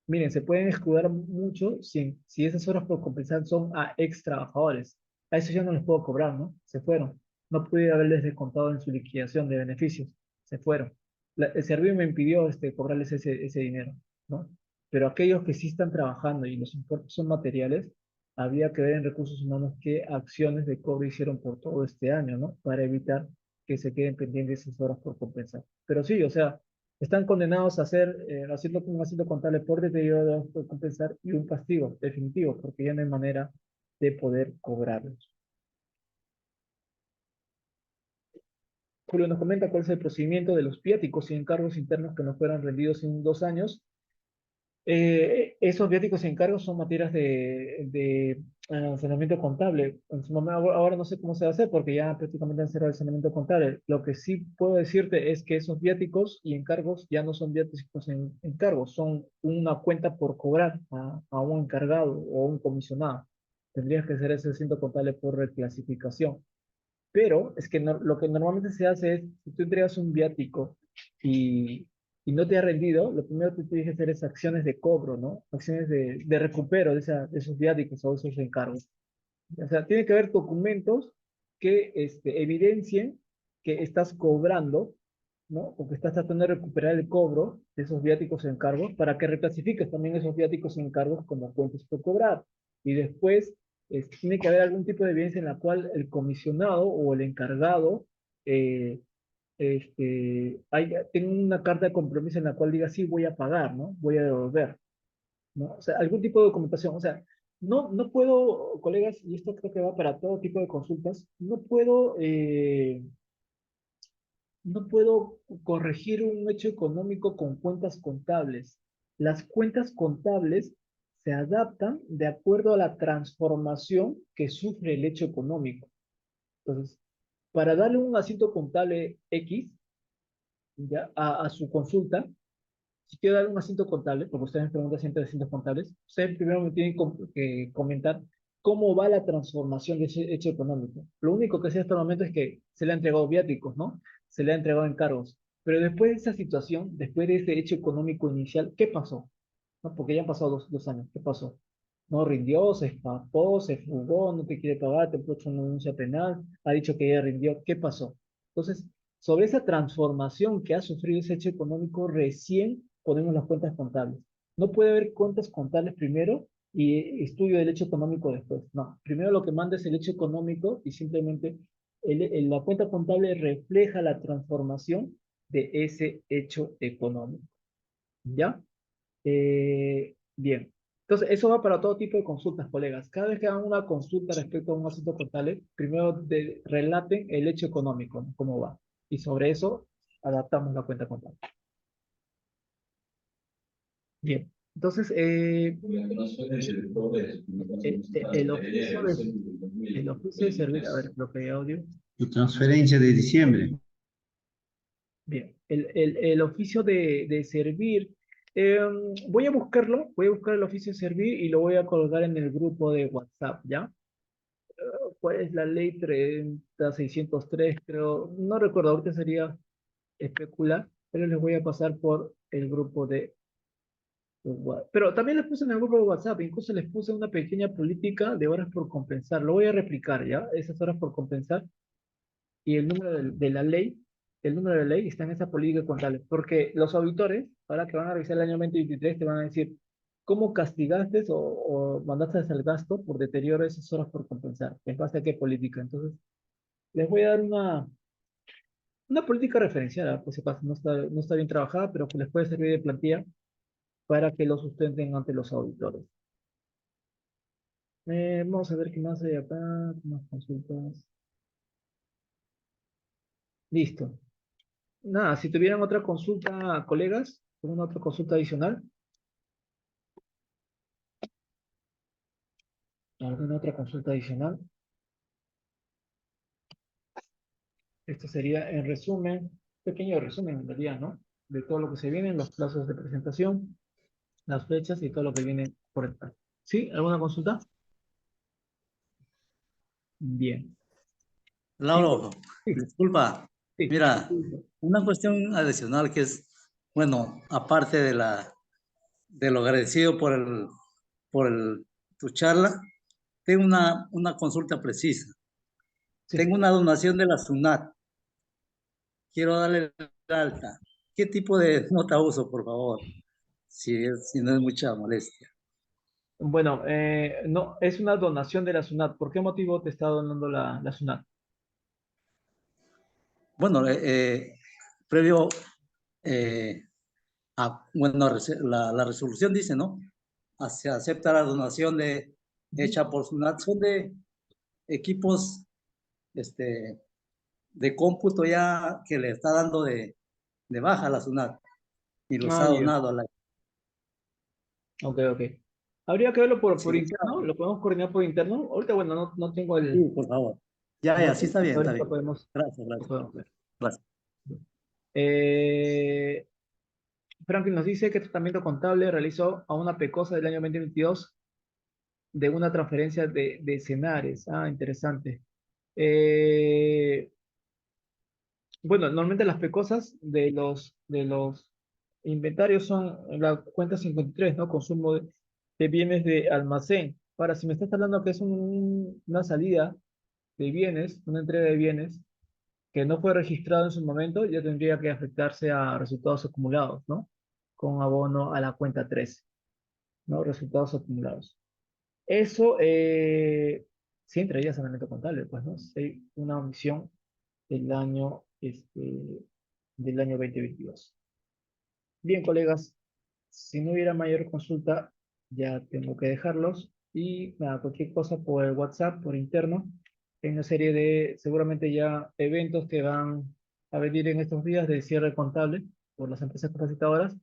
Speaker 1: Miren, se pueden escudar mucho si esas horas por compensar son a ex trabajadores. A eso ya no les puedo cobrar, ¿no? Se fueron. No pude haberles descontado en su liquidación de beneficios. Se fueron. El servicio me impidió cobrarles ese dinero, ¿no? pero aquellos que sí están trabajando y los importes son materiales, habría que ver en recursos humanos qué acciones de cobro hicieron por todo este año, ¿no? Para evitar que se queden pendientes esas horas por compensar. Pero sí, o sea, están condenados a hacer, haciendo un asiento contable por deterioro de horas por compensar y un castigo definitivo, porque ya no hay manera de poder cobrarlos. Julio nos comenta cuál es el procedimiento de los viáticos y encargos internos que no fueran rendidos en 2 años. Esos viáticos y encargos son materias de saneamiento contable. En su momento, ahora no sé cómo se va a hacer porque ya prácticamente han cerrado el saneamiento contable. Lo que sí puedo decirte es que esos viáticos y encargos ya no son viáticos en encargos, son una cuenta por cobrar a un encargado o un comisionado. Tendrías que hacer ese asiento contable por reclasificación. Pero es que lo que normalmente se hace es, si tú entregas un viático y, y no te ha rendido, lo primero que tienes que hacer es acciones de cobro, ¿no? Acciones de recupero de esos viáticos o esos encargos. O sea, tiene que haber documentos que evidencien que estás cobrando, ¿no? O que estás tratando de recuperar el cobro de esos viáticos y encargos para que reclasifiques también esos viáticos y encargos como cuentas por cobrar. Y después tiene que haber algún tipo de evidencia en la cual el comisionado o el encargado tenga una carta de compromiso en la cual diga, sí, voy a pagar, ¿no? Voy a devolver, ¿no? O sea, algún tipo de documentación. O sea, no puedo, colegas, y esto creo que va para todo tipo de consultas, no puedo corregir un hecho económico con cuentas contables. Las cuentas contables se adaptan de acuerdo a la transformación que sufre el hecho económico. Entonces, para darle un asiento contable X, ¿ya? A su consulta, si quiero darle un asiento contable, porque ustedes me preguntan siempre de asientos contables, ustedes primero me tienen que comentar cómo va la transformación de ese hecho económico. Lo único que sé hasta el momento es que se le ha entregado viáticos, ¿no? Se le ha entregado encargos. Pero después de esa situación, después de ese hecho económico inicial, ¿qué pasó? ¿No? Porque ya han pasado dos años. ¿Qué pasó? No rindió, se escapó, se fugó, no te quiere pagar, te puso una denuncia penal, ha dicho que ya rindió. ¿Qué pasó? Entonces, sobre esa transformación que ha sufrido ese hecho económico, recién ponemos las cuentas contables. No puede haber cuentas contables primero y estudio del hecho económico después. No, primero lo que manda es el hecho económico y simplemente la cuenta contable refleja la transformación de ese hecho económico. ¿Ya? Bien. Entonces, eso va para todo tipo de consultas, colegas. Cada vez que hagan una consulta respecto a un asunto contable, primero relaten el hecho económico, ¿no? Cómo va. Y sobre eso adaptamos la cuenta contable. Bien. Entonces, el oficio de servir, a ver, lo que hay audio.
Speaker 3: Tu transferencia de diciembre.
Speaker 1: Bien, el oficio de servir, eh, voy a buscar el oficio de servir y lo voy a colgar en el grupo de WhatsApp, ¿ya? ¿Cuál es la ley 30603? Creo, no recuerdo, ahorita sería especular, pero les voy a pasar por el grupo de WhatsApp. Pero también les puse en el grupo de WhatsApp, incluso les puse una pequeña política de horas por compensar. Lo voy a replicar, ¿ya? Esas horas por compensar y el número de la ley, el número de ley está en esa política contable, porque los auditores, ahora que van a revisar el año 2023, te van a decir, ¿cómo castigaste o mandaste al gasto por deterioro de esas horas por compensar? ¿En base a qué política? Entonces, les voy a dar una política referencial, ¿ah? Pues si acaso no está bien trabajada, pero que les puede servir de plantilla para que lo sustenten ante los auditores. Vamos a ver qué más hay acá, qué más consultas. Listo. Nada, si tuvieran otra consulta, colegas, alguna otra consulta adicional, alguna otra consulta adicional, esto sería en resumen, pequeño resumen en realidad, ¿no? De todo lo que se viene, los plazos de presentación, las fechas y todo lo que viene por detrás. ¿Sí? ¿Alguna consulta? Bien. Sí,
Speaker 2: Lauro,
Speaker 1: sí,
Speaker 2: disculpa.
Speaker 1: sí.
Speaker 2: Mira, una cuestión adicional que es, bueno, aparte de lo agradecido por tu charla, tengo una consulta precisa.
Speaker 1: Sí.
Speaker 2: Tengo una donación de la SUNAT. Quiero darle la alta. ¿Qué tipo de nota uso, por favor? si no es mucha molestia.
Speaker 1: Bueno, no, es una donación de la SUNAT. ¿Por qué motivo te está donando la SUNAT?
Speaker 2: Bueno, previo bueno, la resolución dice, ¿no? Se acepta la donación hecha por SUNAT. Son de equipos de cómputo ya que le está dando de baja a la SUNAT y los
Speaker 1: Ah,
Speaker 2: ha
Speaker 1: ya.
Speaker 2: donado a la...
Speaker 1: Ok, ok. Habría que verlo por
Speaker 2: Sí,
Speaker 1: interno, lo podemos coordinar por interno. Ahorita, bueno, no tengo
Speaker 2: sí, por favor. Ya, sí está bien, está
Speaker 1: ahorita
Speaker 2: bien.
Speaker 1: podemos,
Speaker 2: Gracias,
Speaker 1: lo
Speaker 2: gracias.
Speaker 1: podemos ver.
Speaker 2: Gracias.
Speaker 1: Eh, Franklin nos dice que tratamiento contable realizó a una pecosa del año 2022 de una transferencia de Cenares. Ah, interesante. Eh, bueno, normalmente las pecosas de los inventarios son la cuenta 53, ¿no? Consumo de bienes de almacén. Ahora, si me estás hablando que es una salida de bienes, una entrega de bienes que no fue registrado en su momento, ya tendría que afectarse a resultados acumulados, ¿no? Con abono a la cuenta 13, ¿no? Resultados acumulados. Eso sí entraría sanamente contable, pues, ¿no? Si hay una omisión del año, del año 2022. Bien, colegas, si no hubiera mayor consulta, ya tengo que dejarlos. Y nada, cualquier cosa por el WhatsApp, por interno. Hay una serie de, seguramente ya, eventos que van a venir en estos días de cierre contable por las empresas capacitadoras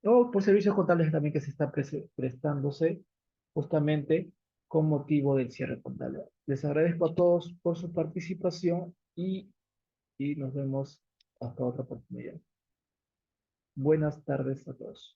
Speaker 1: o por servicios contables también que se está prestándose justamente con motivo del cierre contable. Les agradezco a todos por su participación y nos vemos hasta otra oportunidad. Buenas tardes a todos.